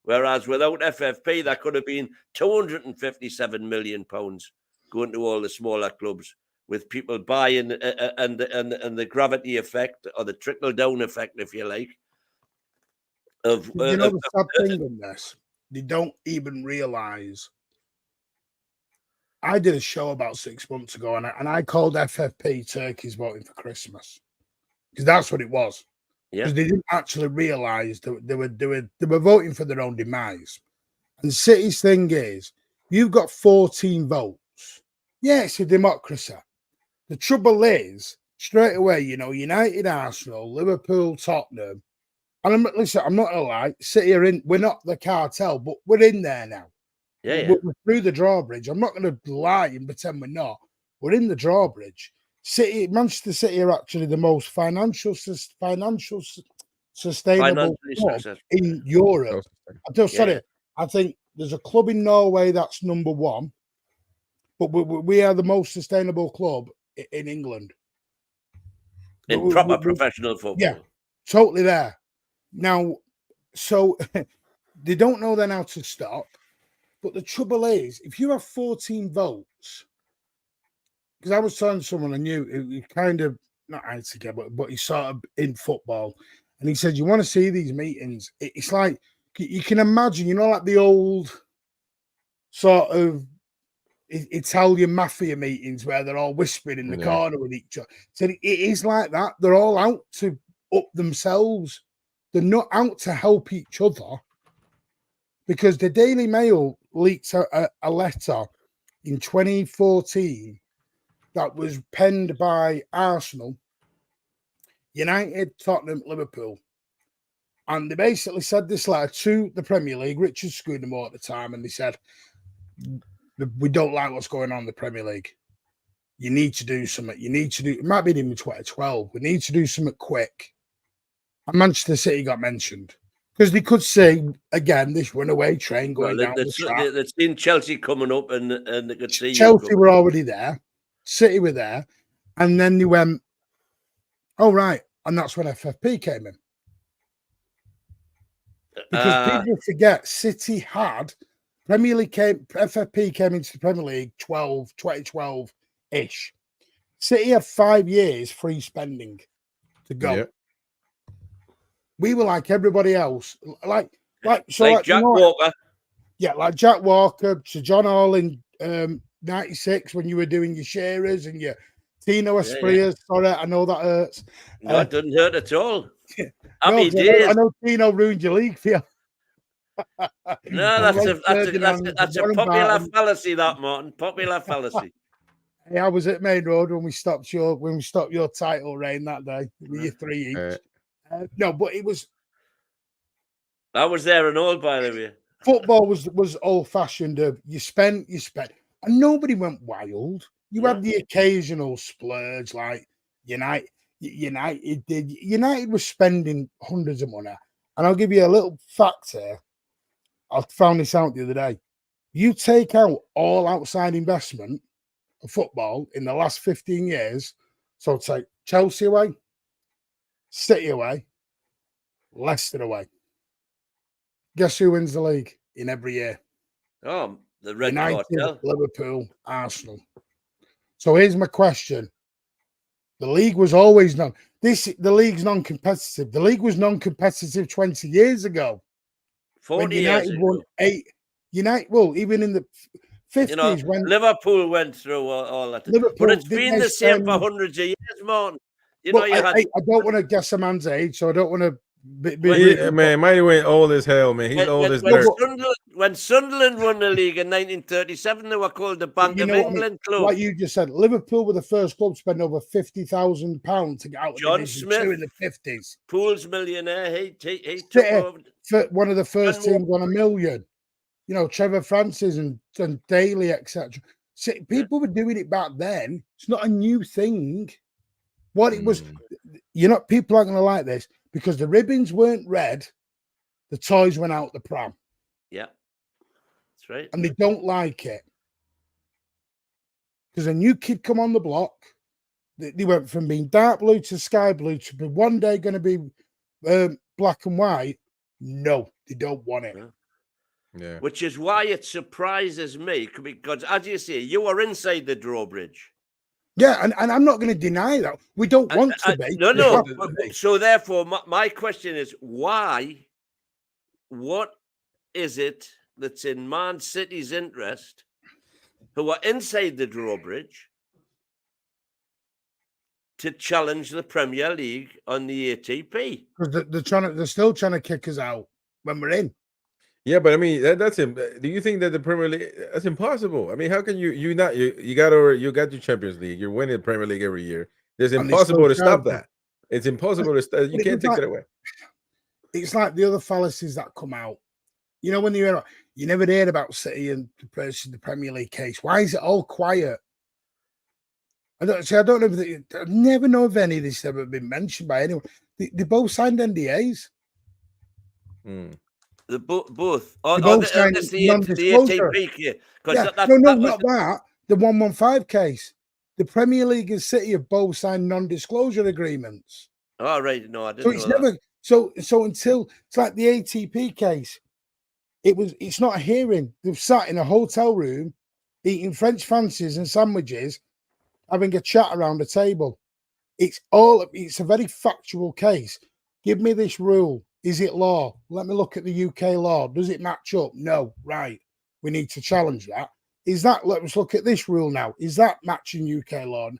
whereas without FFP, that could have been £257 million going to all the smaller clubs, with people buying and the gravity effect, or the trickle-down effect, if you like. The sad thing in this, they don't even realise. I did a show about 6 months ago, and I called FFP Turkey's voting for Christmas, because that's what it was. Because they didn't actually realise that they were voting for their own demise. And City's thing is, you've got 14 votes. Yeah, it's a democracy. The trouble is, straight away, United, Arsenal, Liverpool, Tottenham, and I'm not gonna lie, City are in. We're not the cartel, but we're in there now. Yeah. We're through the drawbridge. I'm not going to lie and pretend we're not. We're in the drawbridge. Manchester City are actually the most financial sustainable club in Europe. I think there's a club in Norway that's number 1, but we are the most sustainable club in England. In proper professional football. Yeah, totally there. Now, so they don't know then how to stop. But the trouble is, if you have 14 votes, because I was telling someone I knew he kind of, not out together, but he's sort of in football, and he said, you want to see these meetings? It's like, you can imagine, like the old sort of Italian mafia meetings where they're all whispering in the corner with each other. So it is like that. They're all out to up themselves. They're not out to help each other. Because the Daily Mail leaked a letter in 2014 that was penned by Arsenal, United, Tottenham, Liverpool. And they basically said this letter to the Premier League, Richard Scudamore at the time, and they said, we don't like what's going on in the Premier League. You need to do something. It might be in 2012. We need to do something quick. And Manchester City got mentioned. Because they could say, again, this runaway train going down the track. They've seen Chelsea coming up, and they could see Chelsea were already there. City were there. And then they went, oh, right. And that's when FFP came in. Because people forget City had Premier League FFP came into the Premier League 2012-ish. City had 5 years free spending to go. Yeah. We were like everybody else, like Jack Walker. Yeah, like Jack Walker, Sir John Hall in '96 when you were doing your Shearers and your Tino Esprias. Yeah. Sorry, I know that hurts. No, it doesn't hurt at all. Happy days. I know Tino ruined your league for you. No, that's a popular fallacy, that, Martin. Popular fallacy. Hey, I was at Main Road when we stopped your title reign that day with your 3 each. No, but it was. I was there and all, by the way. Football was old fashioned. You spent, and nobody went wild. You had the occasional splurge, like United did. United was spending hundreds of money, and I'll give you a little fact here. I found this out the other day. You take out all outside investment of football in the last 15 years. So take Chelsea away, City away, Leicester away. Guess who wins the league in every year? Oh, the Red United, Cartel. Liverpool, Arsenal. So here's my question. The league was always the league's non-competitive. The league was non-competitive 20 years ago. 40 years ago. Won 8. Even in the 50s when Liverpool went through all that. But it's been the same for hundreds of years, Martin. I don't want to guess a man's age, so I don't want to man, Mighty went old as hell, man. He's old as dirt. When Sunderland won the league in 1937, they were called the Bank of England club. Like you just said, Liverpool were the first club to spend over £50,000 to get out of John Division Smith 2 in the 50s. Pool's millionaire. He took over. One of the first teams on $1 million. Trevor Francis and Daly, etc. People were doing it back then. It's not a new thing. What it was, people aren't going to like this. Because the ribbons weren't red, the toys went out the pram. Yeah, that's right. And they don't like it. Because a new kid come on the block, they went from being dark blue to sky blue to be one day going to be black and white. No, they don't want it. Yeah. Which is why it surprises me, because as you say, you are inside the drawbridge. Yeah, and I'm not going to deny that. We don't want to be. No. So therefore, my question is, why? What is it that's in Man City's interest, who are inside the drawbridge, to challenge the Premier League on the ATP? Because they're still trying to kick us out when we're in. Yeah, but I mean that's him. Do you think that the Premier League that's impossible? I mean, how can you got your Champions League, you're winning the Premier League every year. It's impossible to stop that. It's impossible to stop. You can't take it away. It's like the other fallacies that come out. When you never heard about City and the Premier League case. Why is it all quiet? I don't know if I never know if any of this ever been mentioned by anyone. They both signed NDAs. The both. That's the ATP case. Not that. The 115 case. The Premier League and City have both signed non-disclosure agreements. Oh, right. No, I didn't know that. So until it's like the ATP case, it's not a hearing. They've sat in a hotel room, eating French fancies and sandwiches, having a chat around a table. It's a very factual case. Give me this rule. Is it law? Let me look at the UK law. Does it match up? No. Right. We need to challenge that. Let's look at this rule now. Is that matching UK law?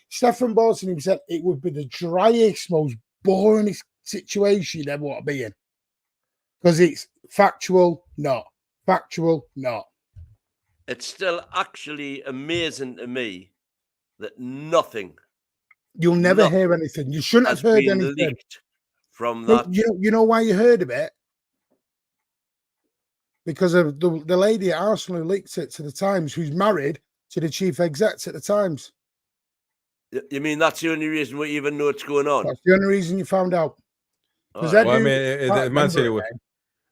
Stefan Bolton said it would be the driest, most boring situation you'd ever want to be in. Because it's factual, not. Factual, not. It's still actually amazing to me that nothing. You'll never hear anything. You shouldn't have heard anything. From that, you know why you heard of it? Because of the lady at Arsenal who leaked it to the Times, who's married to the chief execs at the Times. You mean that's the only reason we even know what's going on? That's the only reason you found out.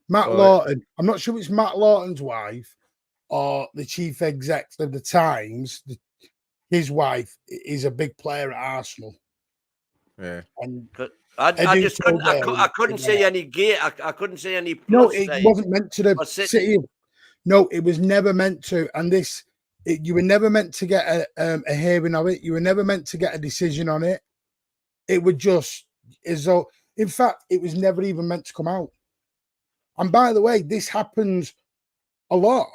Matt Lawton. I'm not sure it's Matt Lawton's wife or the chief exec of the Times. His wife is a big player at Arsenal. Yeah, and I just couldn't. I couldn't see any gate. I couldn't see any plus. No, it wasn't meant to. The City. No, it was never meant to. And you were never meant to get a hearing of it. You were never meant to get a decision on it. It would just as though. In fact, it was never even meant to come out. And by the way, this happens a lot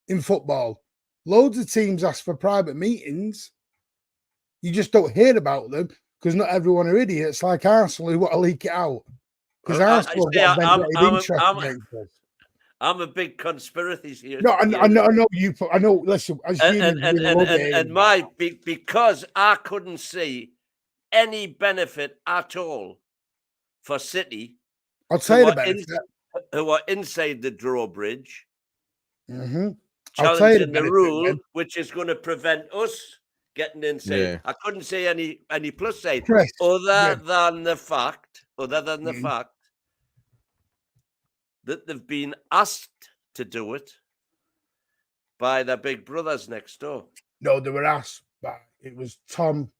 in football. Loads of teams ask for private meetings. You just don't hear about them because not everyone are idiots like Arsenal who want to leak it out. Because Arsenal I'm a big conspiracy theorist. No, I know you. I know. Listen, as humans, because I couldn't see any benefit at all for City. I'll tell you the benefit. Who are inside the drawbridge, challenging the rule, which is going to prevent us getting inside. Yeah. I couldn't see any plus side other than the fact that they've been asked to do it by their big brothers next door. No, they were asked, but it was Tom.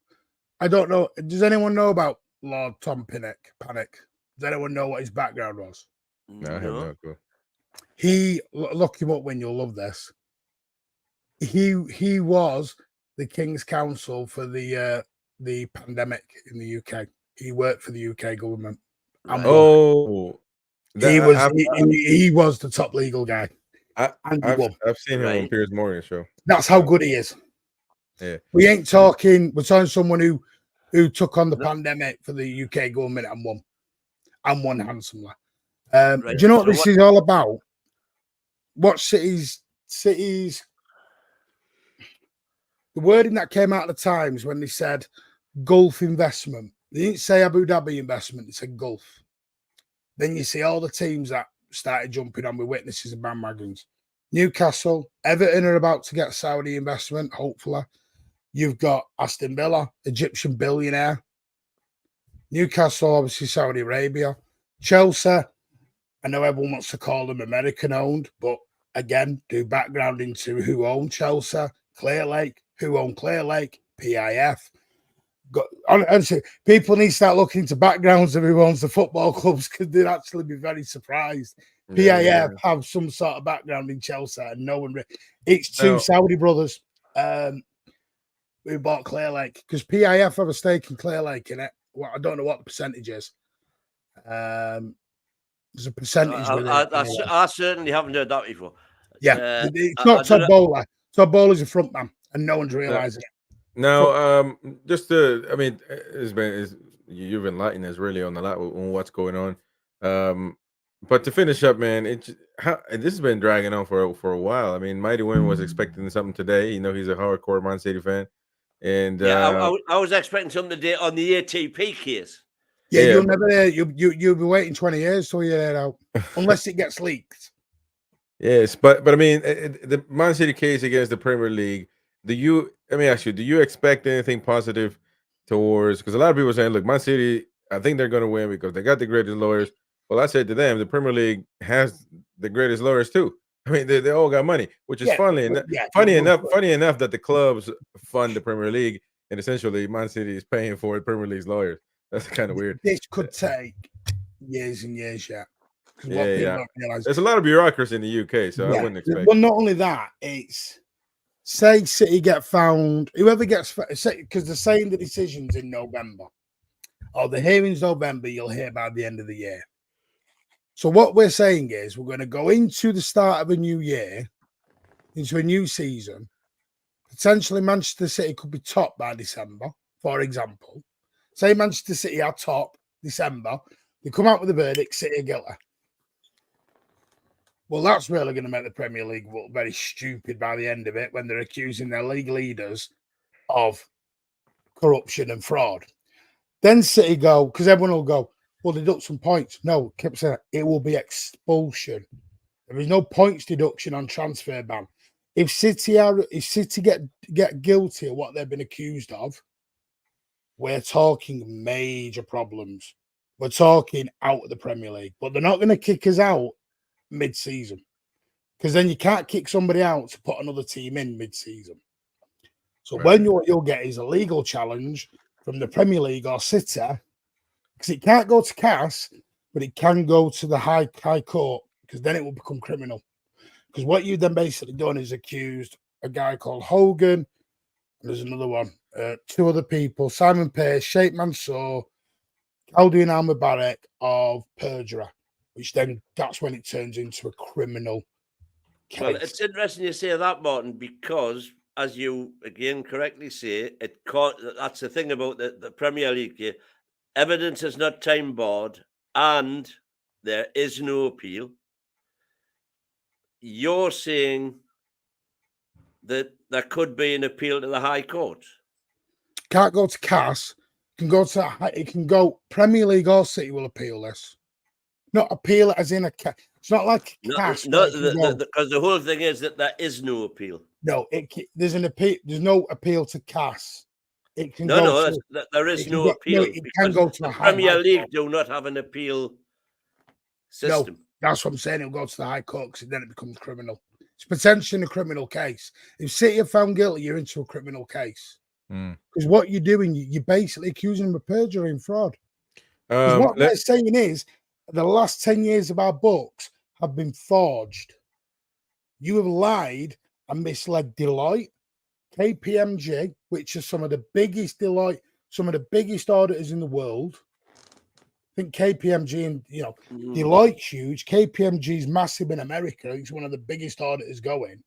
I don't know. Does anyone know about Lord Tom Panic? Does anyone know what his background was? No, I have no clue. He look him up when you'll love this. He was the King's Counsel for the pandemic in the UK. He worked for the UK government. Right. He was the top legal guy. I've seen him on Piers Morgan show. That's how good he is. Yeah. We're talking someone who took on the pandemic for the UK government and won handsomely. Do you know what this is all about? What cities the wording that came out of the Times when they said Gulf investment. They didn't say Abu Dhabi investment, they said Gulf. Then you see all the teams that started jumping on with witnesses and bandwagons. Newcastle, Everton are about to get Saudi investment, hopefully. You've got Aston Villa, Egyptian billionaire. Newcastle, obviously Saudi Arabia. Chelsea, I know everyone wants to call them American-owned, but again, do background into who owned Chelsea, Clear Lake, who owned Clear Lake, PIF. Honestly, people need to start looking into backgrounds of who owns the football clubs because they'd actually be very surprised. PIF have some sort of background in Chelsea, and no one. It's two Saudi brothers who bought Clear Lake because PIF have a stake in Clear Lake in it. Well, I don't know what the percentage is. There's a percentage. I certainly haven't heard that before. Yeah, it's not Todd Bowler. Todd Bowler's a front man, and no one's realizing it. Now, you've enlightened us really on what's going on. But to finish up, man, this has been dragging on for a while. I mean, Mighty Win was expecting something today. You know, he's a hardcore Man City fan, and I was expecting something today on the ATP case. Yeah, you'll never. You'll be waiting 20 years till you hear it out, unless it gets leaked. Yes, but I mean, the Man City case against the Premier League. Let me ask you, do you expect anything positive towards? Because a lot of people are saying, look, Man City, I think they're going to win because they got the greatest lawyers. Well, I said to them, the Premier League has the greatest lawyers too. I mean, they all got money, which is funny enough that the clubs fund the Premier League, and essentially Man City is paying for the Premier League's lawyers. That's kind of weird. This could take years and years yet. Yeah. There's a lot of bureaucracy in the UK, so I wouldn't expect. Well, not only that, it's say City get found, whoever gets, because they're saying the decision's in November, or the hearing's November, you'll hear by the end of the year. So what we're saying is we're going to go into the start of a new year, into a new season. Potentially Manchester City could be top by December, for example. Say Manchester City are top December, they come out with a verdict, City are guilty. Well, that's really going to make the Premier League look very stupid by the end of it when they're accusing their league leaders of corruption and fraud. Then City go, because everyone will go, well, deduct some points. No, keep saying it will be expulsion. There is no points deduction on transfer ban. If City get guilty of what they've been accused of, we're talking major problems. We're talking out of the Premier League, but they're not going to kick us out mid-season because then you can't kick somebody out to put another team in mid-season. So what you'll get is a legal challenge from the Premier League or City because it can't go to CAS, but it can go to the high court, because then it will become criminal. Because what you've then basically done is accused a guy called Hogan, and there's another one, 2 other people, Simon Pearce, Sheikh Mansour, Aldian Al Mubarak, of perjury, which then that's when it turns into a criminal case. Well, it's interesting you say that, Martin, because as you again correctly say, it can't. That's the thing about the Premier League here. Evidence is not time barred, and there is no appeal. You're saying that there could be an appeal to the High Court. Can't go to CAS. It can go Premier League or City will appeal this. Not appeal it as in a CAS. It's not like CAS. No, because the whole thing is that there is no appeal. No, there's an appeal. There's no appeal to CAS. It can there is no appeal. It can go to the Premier League do not have an appeal system. No, that's what I'm saying. It'll go to the High Court, because then it becomes criminal. It's potentially a criminal case. If City are found guilty, you're into a criminal case. Because what you're doing, you're basically accusing them of perjury and fraud. What they're saying is, the last 10 years of our books have been forged. You have lied and misled Deloitte, KPMG, which are some of the biggest auditors in the world. I think KPMG and Deloitte's huge. KPMG is massive in America. It's one of the biggest auditors going.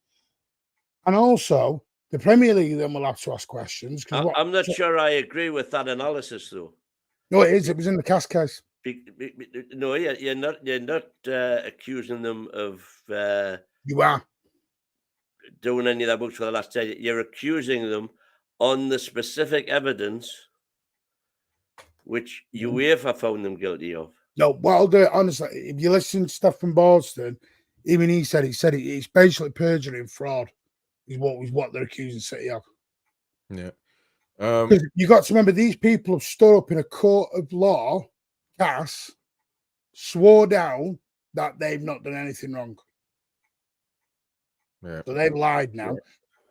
And also, the Premier League then will have to ask questions. I'm not sure I agree with that analysis, though. No, it is. It was in the CAS case. No, you're not accusing them of. You are doing any of their books for the last 10 years. You're accusing them on the specific evidence which UEFA found them guilty of. No, what I'll do, honestly, if you listen to stuff from Boston, even he said it's basically perjury and fraud is what they're accusing City of. Yeah. Because you got to remember, these people have stood up in a court of law, CAS, swore down that they've not done anything wrong. Yeah. So they've lied now. Yeah.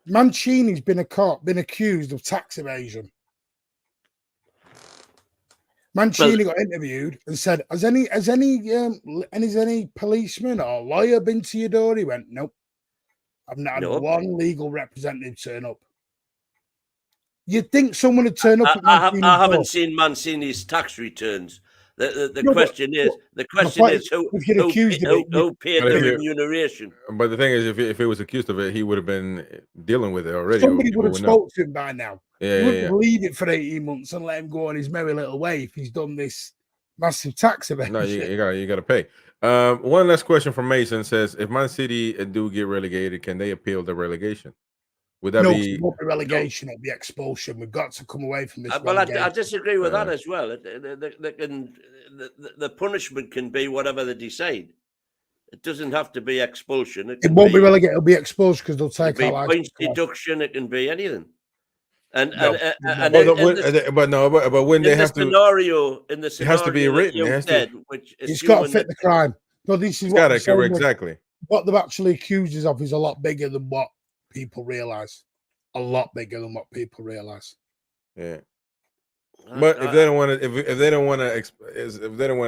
Mancini's been accused of tax evasion. Mancini got interviewed and said, "Has any policeman or lawyer been to your door?" He went, "Nope. I've not had one legal representative turn up." You'd think someone would turn up. I haven't seen Mancini's tax returns. The question is who paid the remuneration? But the thing is, if he was accused of it, he would have been dealing with it already. Somebody would have spoken to him by now. Yeah, he wouldn't leave it for 18 months and let him go on his merry little way if he's done this massive tax evasion. No, you got to pay. One last question from Mason says, if Man City do get relegated, can they appeal the relegation? Would that be? It won't be relegation, it'll be expulsion. We've got to come away from this. Well, I disagree with that as well. The punishment can be whatever they decide. It doesn't have to be expulsion. It won't be relegated. It'll be expulsion because they'll take our points deduction. It can be anything. But when they have to, it has to be written. It's got to fit the crime. No, this is what exactly. What they've actually accused us of is a lot bigger than what people realize. A lot bigger than what people realize. Yeah. But if they don't want to, if they don't want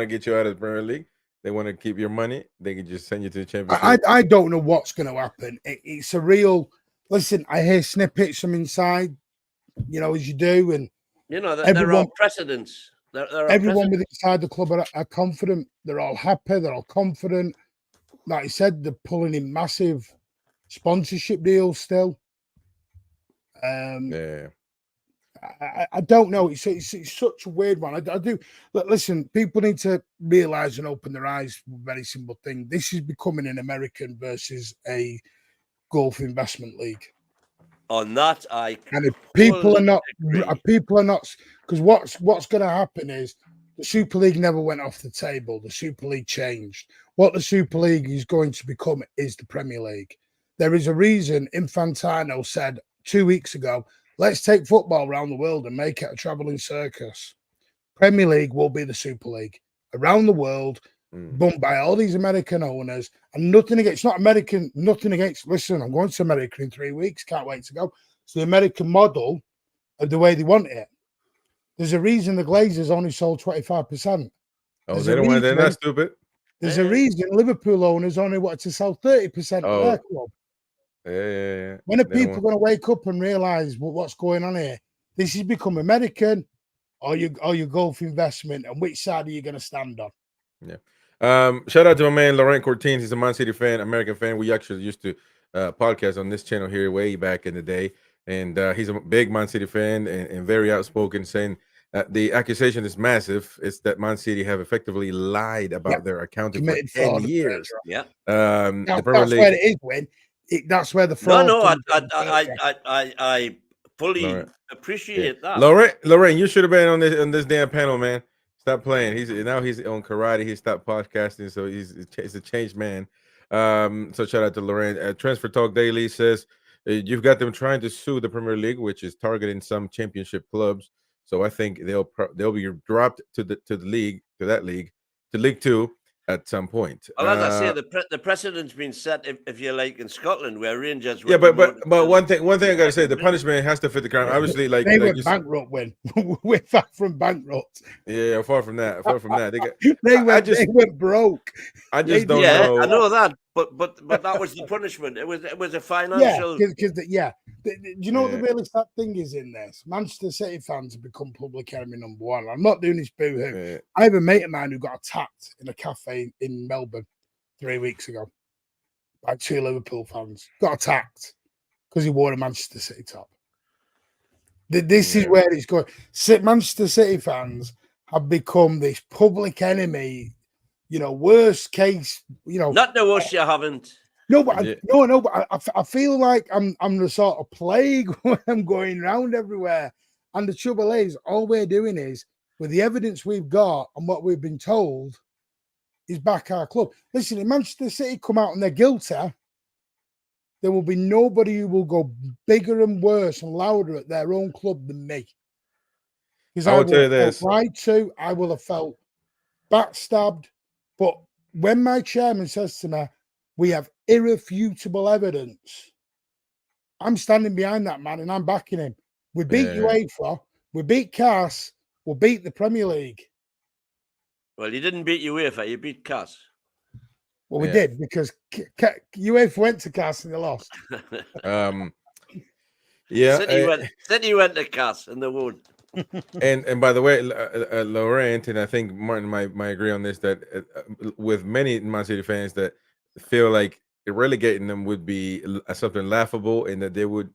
to get you out of the Premier League, they want to keep your money, they can just send you to the Championship. I don't know what's going to happen. It's a real. Listen, I hear snippets from inside. As you do, and there are precedents. Everyone with inside the club are confident. They're all happy. They're all confident. Like I said, they're pulling in massive sponsorship deals still. Yeah. I don't know. It's such a weird one. I do. Listen, people need to realize and open their eyes. Very simple thing. This is becoming an American versus a Gulf investment league. On that, and if people are not, because what's going to happen is the Super League never went off the table. The Super League changed. What the Super League is going to become is the Premier League. There is a reason Infantino said 2 weeks ago, let's take football around the world and make it a traveling circus. Premier League will be the Super League around the world, run by all these American owners, and nothing against, listen, I'm going to America in 3 weeks, can't wait to go. It's the American model of the way they want it. There's a reason the Glazers only sold 25%. Oh, they're not stupid. There's a reason Liverpool owners only wanted to sell 30% of their club. Yeah. When are people going to wake up and realize what's going on here? This has become American, or you go for investment, and which side are you going to stand on? Yeah. Shout out to my man Laurent Cortines. He's a Man City fan, American fan. We actually used to podcast on this channel here way back in the day, and he's a big Man City fan and very outspoken, saying the accusation is massive. It's that Man City have effectively lied about their accounting for 10 years. Yeah. The Premier League. Where it is, Win. That's where the fraud. I fully appreciate that. Lorraine, you should have been on this damn panel, man. Stop playing. He's on karate. He stopped podcasting, so he's a changed man. So shout out to Lorraine. Transfer Talk Daily says you've got them trying to sue the Premier League, which is targeting some championship clubs. So I think they'll be dropped to League Two at some point. Well, as I say, the precedent's been set, if you like, in Scotland, where Rangers. Yeah, but one thing I gotta say, the punishment has to fit the crime. Obviously, like they went bankrupt. When we're far from bankrupt. Yeah, far from that. They went broke. I just don't know. I know that, but that was the punishment. It was a financial. Do you know what the really sad thing is in this? Manchester City fans have become public enemy number one. I'm not doing this boo-hoo. Yeah. I have a mate of mine who got attacked in a cafe in Melbourne 3 weeks ago by 2 Liverpool fans. Got attacked because he wore a Manchester City top. This is where it's going. Manchester City fans have become this public enemy, worst case, Not the worst, you haven't. No, but I feel like I'm the sort of plague when I'm going around everywhere. And the trouble is, all we're doing is, with the evidence we've got and what we've been told, is back our club. Listen, if Manchester City come out and they're guilty, there will be nobody who will go bigger and worse and louder at their own club than me. Because I will tell you this. Lied to, I will have felt backstabbed. But when my chairman says to me, we have irrefutable evidence, I'm standing behind that man and I'm backing him. We beat UEFA, we beat CAS, we'll beat the Premier League. Well, you didn't beat UEFA, you beat CAS. Well, we did, because UEFA went to CAS and they lost. City went to CAS and they won. and by the way, Laurent, and I think Martin might agree on this, that with many Man City fans that feel like relegating them would be something laughable, and that they would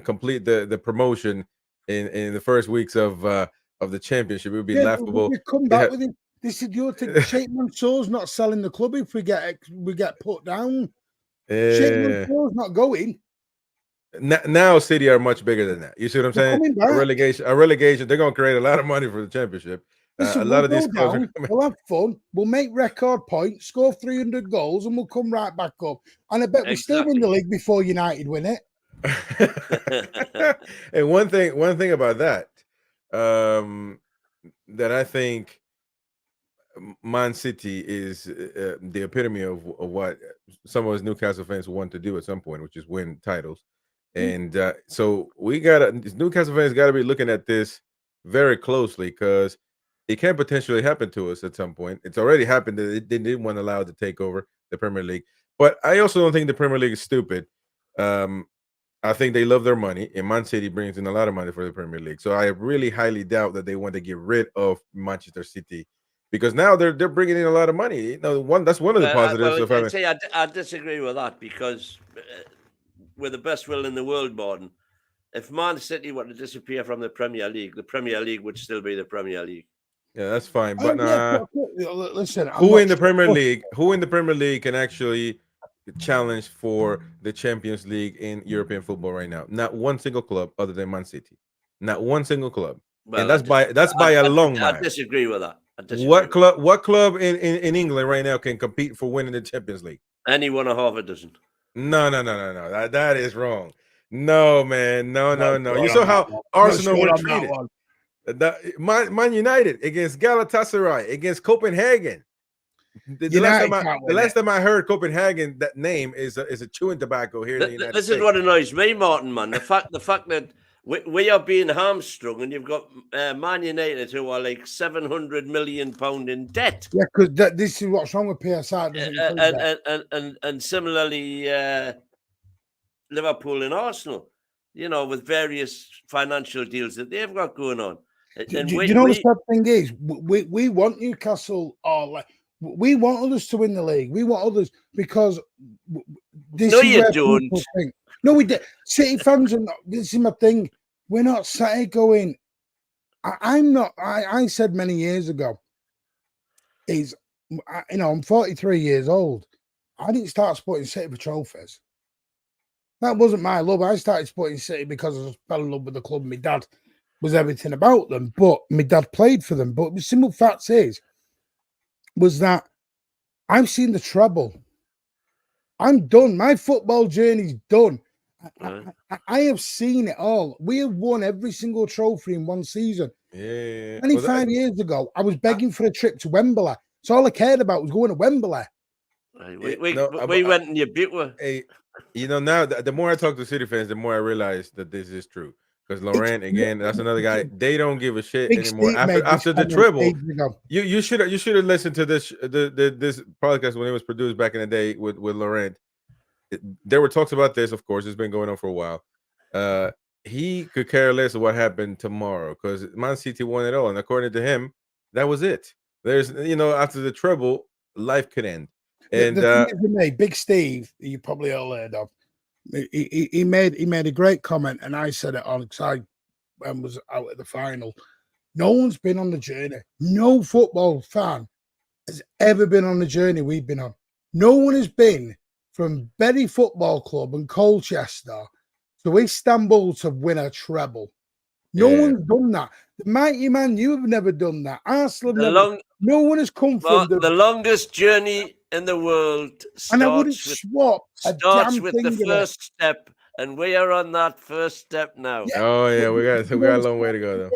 complete the promotion in the first weeks of the championship. It would be laughable. We come back with it. This idiotic Sheikh Mansour's not selling the club if we get put down. Sheikh Mansour's not going. Now City are much bigger than that. You see what I'm saying? A relegation. They're going to create a lot of money for the championship. Listen, a lot of these clubs we'll have fun. We'll make record points, score 300 goals, and we'll come right back up. And I bet we still win the league before United win it. And one thing about that, that I think Man City is the epitome of what some of us Newcastle fans want to do at some point, which is win titles. And so Newcastle fans got to be looking at this very closely, because it can potentially happen to us at some point. It's already happened that they didn't want to allow it to take over the Premier League. But I also don't think the Premier League is stupid. I think they love their money, and Man City brings in a lot of money for the Premier League. So I really highly doubt that they want to get rid of Manchester City, because now they're bringing in a lot of money. That's one of the positives. I disagree with that, because with the best will in the world, Martin, if Man City were to disappear from the Premier League would still be the Premier League. Yeah, that's fine. But listen, who in the Premier League can actually challenge for the Champions League in European football right now? Not one single club other than Man City. Not one single club. Well, and that's by a long mile. I disagree with that. What club in England right now can compete for winning the Champions League? Any one of half a dozen. No. That is wrong. No, man. No. You saw how Arsenal were treated. Man United against Galatasaray, against Copenhagen. The last time I heard Copenhagen, that name is a chewing tobacco here in the United States. This is what annoys me, Martin, man. The fact that we are being hamstrung, and you've got Man United who are like £700 million in debt. Yeah, because this is what's wrong with PSR. Doesn't include that. And similarly, Liverpool and Arsenal, with various financial deals that they've got going on. Do you know the sad thing is? We want Newcastle, we want others to win the league. We want others because this no, is you where don't. people think. No, we did. City fans are not. This is my thing. We're not sat here going. I'm not. I said many years ago. I'm 43 years old. I didn't start supporting City for trophies. That wasn't my love. I started supporting City because I fell in love with the club. My dad was everything about them, but my dad played for them. But the simple fact was that I've seen the treble. I'm done. My football journey's done. I have seen it all. We have won every single trophy in one season. Yeah. 25 years ago, I was begging for a trip to Wembley. So all I cared about was going to Wembley. We went and you beat her. Hey, now the more I talk to City fans, the more I realize that this is true. Because Laurent, again, that's another guy. They don't give a shit anymore. After the treble, you should have listened to this this podcast when it was produced back in the day with Laurent. There were talks about this, of course. It's been going on for a while. He could care less of what happened tomorrow because Man City won it all, and according to him, that was it. There's after the treble, life could end. And the thing is with me, Big Steve, you probably all heard of. He made a great comment, and I said it on because I was out at the final. No one's been on the journey. No football fan has ever been on the journey we've been on. No one has been from Bury Football Club and Colchester to Istanbul to win a treble. No one's done that. The Mighty Man, you have never done that. Arsenal, no one has come from the longest journey in the world. And I wouldn't swap. Starts with the first step, and we are on that first step now. Yeah. Oh yeah, we got a long way to go though.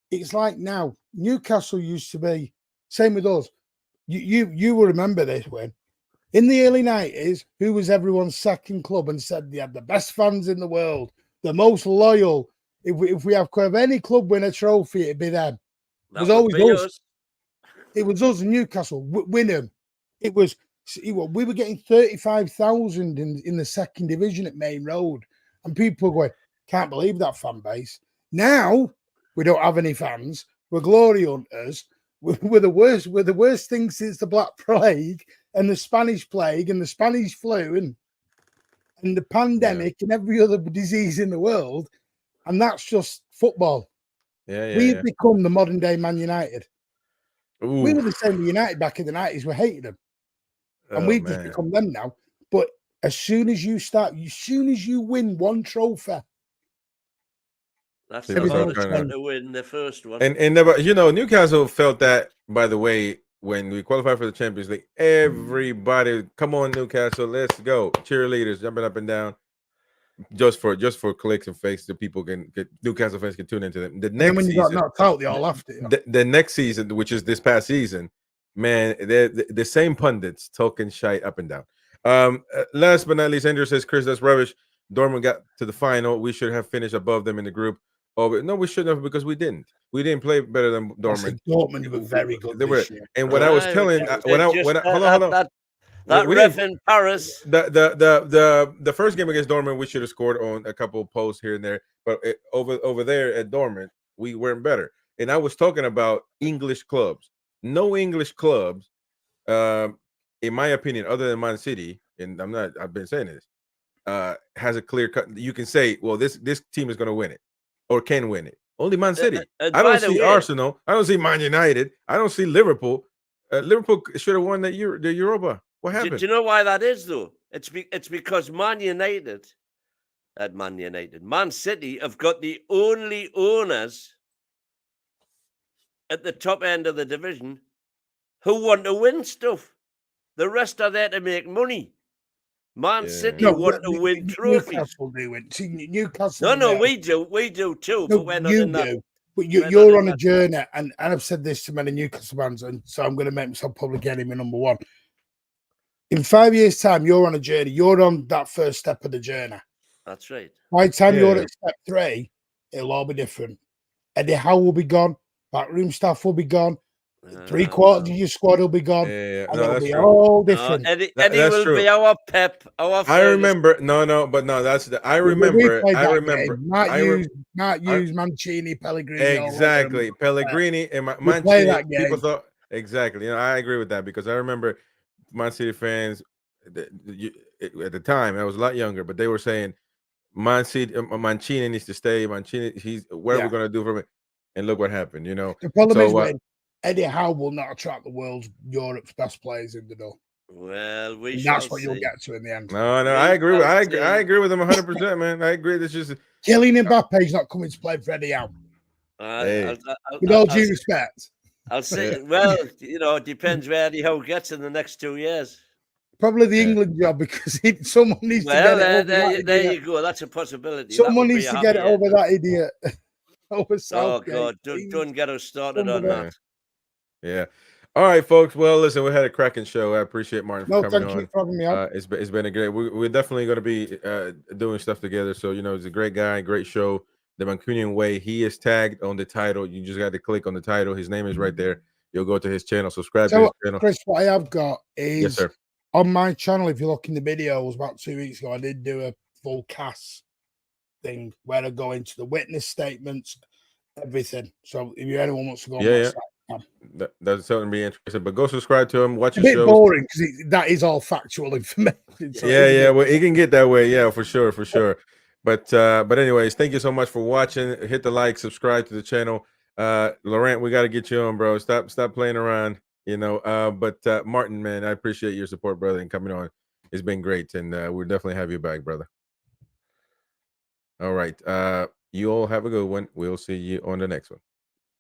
It's like now Newcastle used to be same with us. You will remember this when in the early 90s, who was everyone's second club and said they had the best fans in the world, the most loyal. If we have any club win a trophy, it'd be them. It was always us. It was us in Newcastle win them. It was. We were getting 35,000 in the second division at Main Road, and people were going, "Can't believe that fan base." Now we don't have any fans. We're glory hunters. We're the worst. We're the worst thing since the Black Plague and the Spanish Plague and the Spanish flu and the pandemic and every other disease in the world. And that's just football. We've become the modern day Man United. Ooh. We were the same with United back in the 90s. We hated them. And we've just become them now. But as soon as you win one trophy, that's the hardest one to win, the first one. And Newcastle felt that, by the way, when we qualified for the Champions League. Everybody, come on, Newcastle, let's go. Cheerleaders jumping up and down. Just for clicks and fakes, the people Newcastle fans can tune into them. The next when you season, got knocked out, they all laughed at you. The next season, which is this past season, man, the same pundits talking shite up and down. Last but not least, Andrew says, Chris, that's rubbish. Dortmund got to the final. We should have finished above them in the group. Oh, but no, we shouldn't have because we didn't. We didn't play better than Dortmund. Dortmund were very good this year. And what I was telling, hold on. That ref in Paris. The first game against Dortmund, we should have scored on a couple of posts here and there, but over there at Dortmund, we weren't better. And I was talking about English clubs. No English clubs, in my opinion, other than Man City, and I've been saying this, has a clear cut. You can say, well, this team is going to win it or can win it. Only Man City. I don't see Arsenal. I don't see Man United. I don't see Liverpool. Liverpool should have won the Europa. What happened? Do you know why that is, though? It's because Man City have got the only owners at the top end of the division who want to win stuff. The rest are there to make money. Man City want to win trophies. Newcastle do win. See, Newcastle. No, we do too. But we're not in that. But you're on a journey, and I've said this to many Newcastle fans, and so I'm going to make myself public enemy number one. In 5 years' time, you're on a journey. You're on that first step of the journey. That's right. By the time you're at step 3, it'll all be different. Eddie Howe will be gone. Backroom staff will be gone. 3/4 of your squad will be gone. Yeah. And No, it'll that's be true. all different. Eddie That's will true. be our Pep, our I remember. No. That's the. I remember. I remember. Matt Hughes, Mancini, Pellegrini. Exactly. Pellegrini and We play Mancini. that game. People thought exactly. I agree with that because I remember Man City fans at the time. I was a lot younger, but they were saying Mancini needs to stay. Mancini, what are we going to do for him? And look what happened. The problem is when Eddie Howe will not attract the world's Europe's best players in the door. Well, that's what you'll get to in the end. No, I agree. I agree with him 100%, man. I agree. That's just Kylian Mbappe's not coming to play for Eddie Howe. With all due respect, I'll say. Well, it depends where Eddie Howe gets in the next 2 years. Probably the England job because someone needs to get it over there you go. That's a possibility. Someone needs to get it over that idiot. Over Southgate. Oh God! Don't get us started on that. Yeah. All right, folks. Well, listen, we had a cracking show. I appreciate Martin for coming on. Thank you for having me on. It's been a great. We're definitely going to be doing stuff together. So he's a great guy, great show. The Mancunian Way. He is tagged on the title. You just got to click on the title. His name is right there. You'll go to his channel. Subscribe to his channel. Chris, what I have got is yes, sir. On my channel. If you look in the videos, about 2 weeks ago, I did do a full cast thing where I go into the witness statements, everything. So if anyone wants to go, that's something to be interested. But go subscribe to him. Watch his shows. Shows. Boring because that is all factual information. So well, he can get that way. Yeah, for sure. But anyways, thank you so much for watching. Hit the like, subscribe to the channel. Laurent, we got to get you on, bro. Stop playing around. But Martin, man, I appreciate your support, brother, and coming on. It's been great, and we'll definitely have you back, brother. All right. You all have a good one. We'll see you on the next one.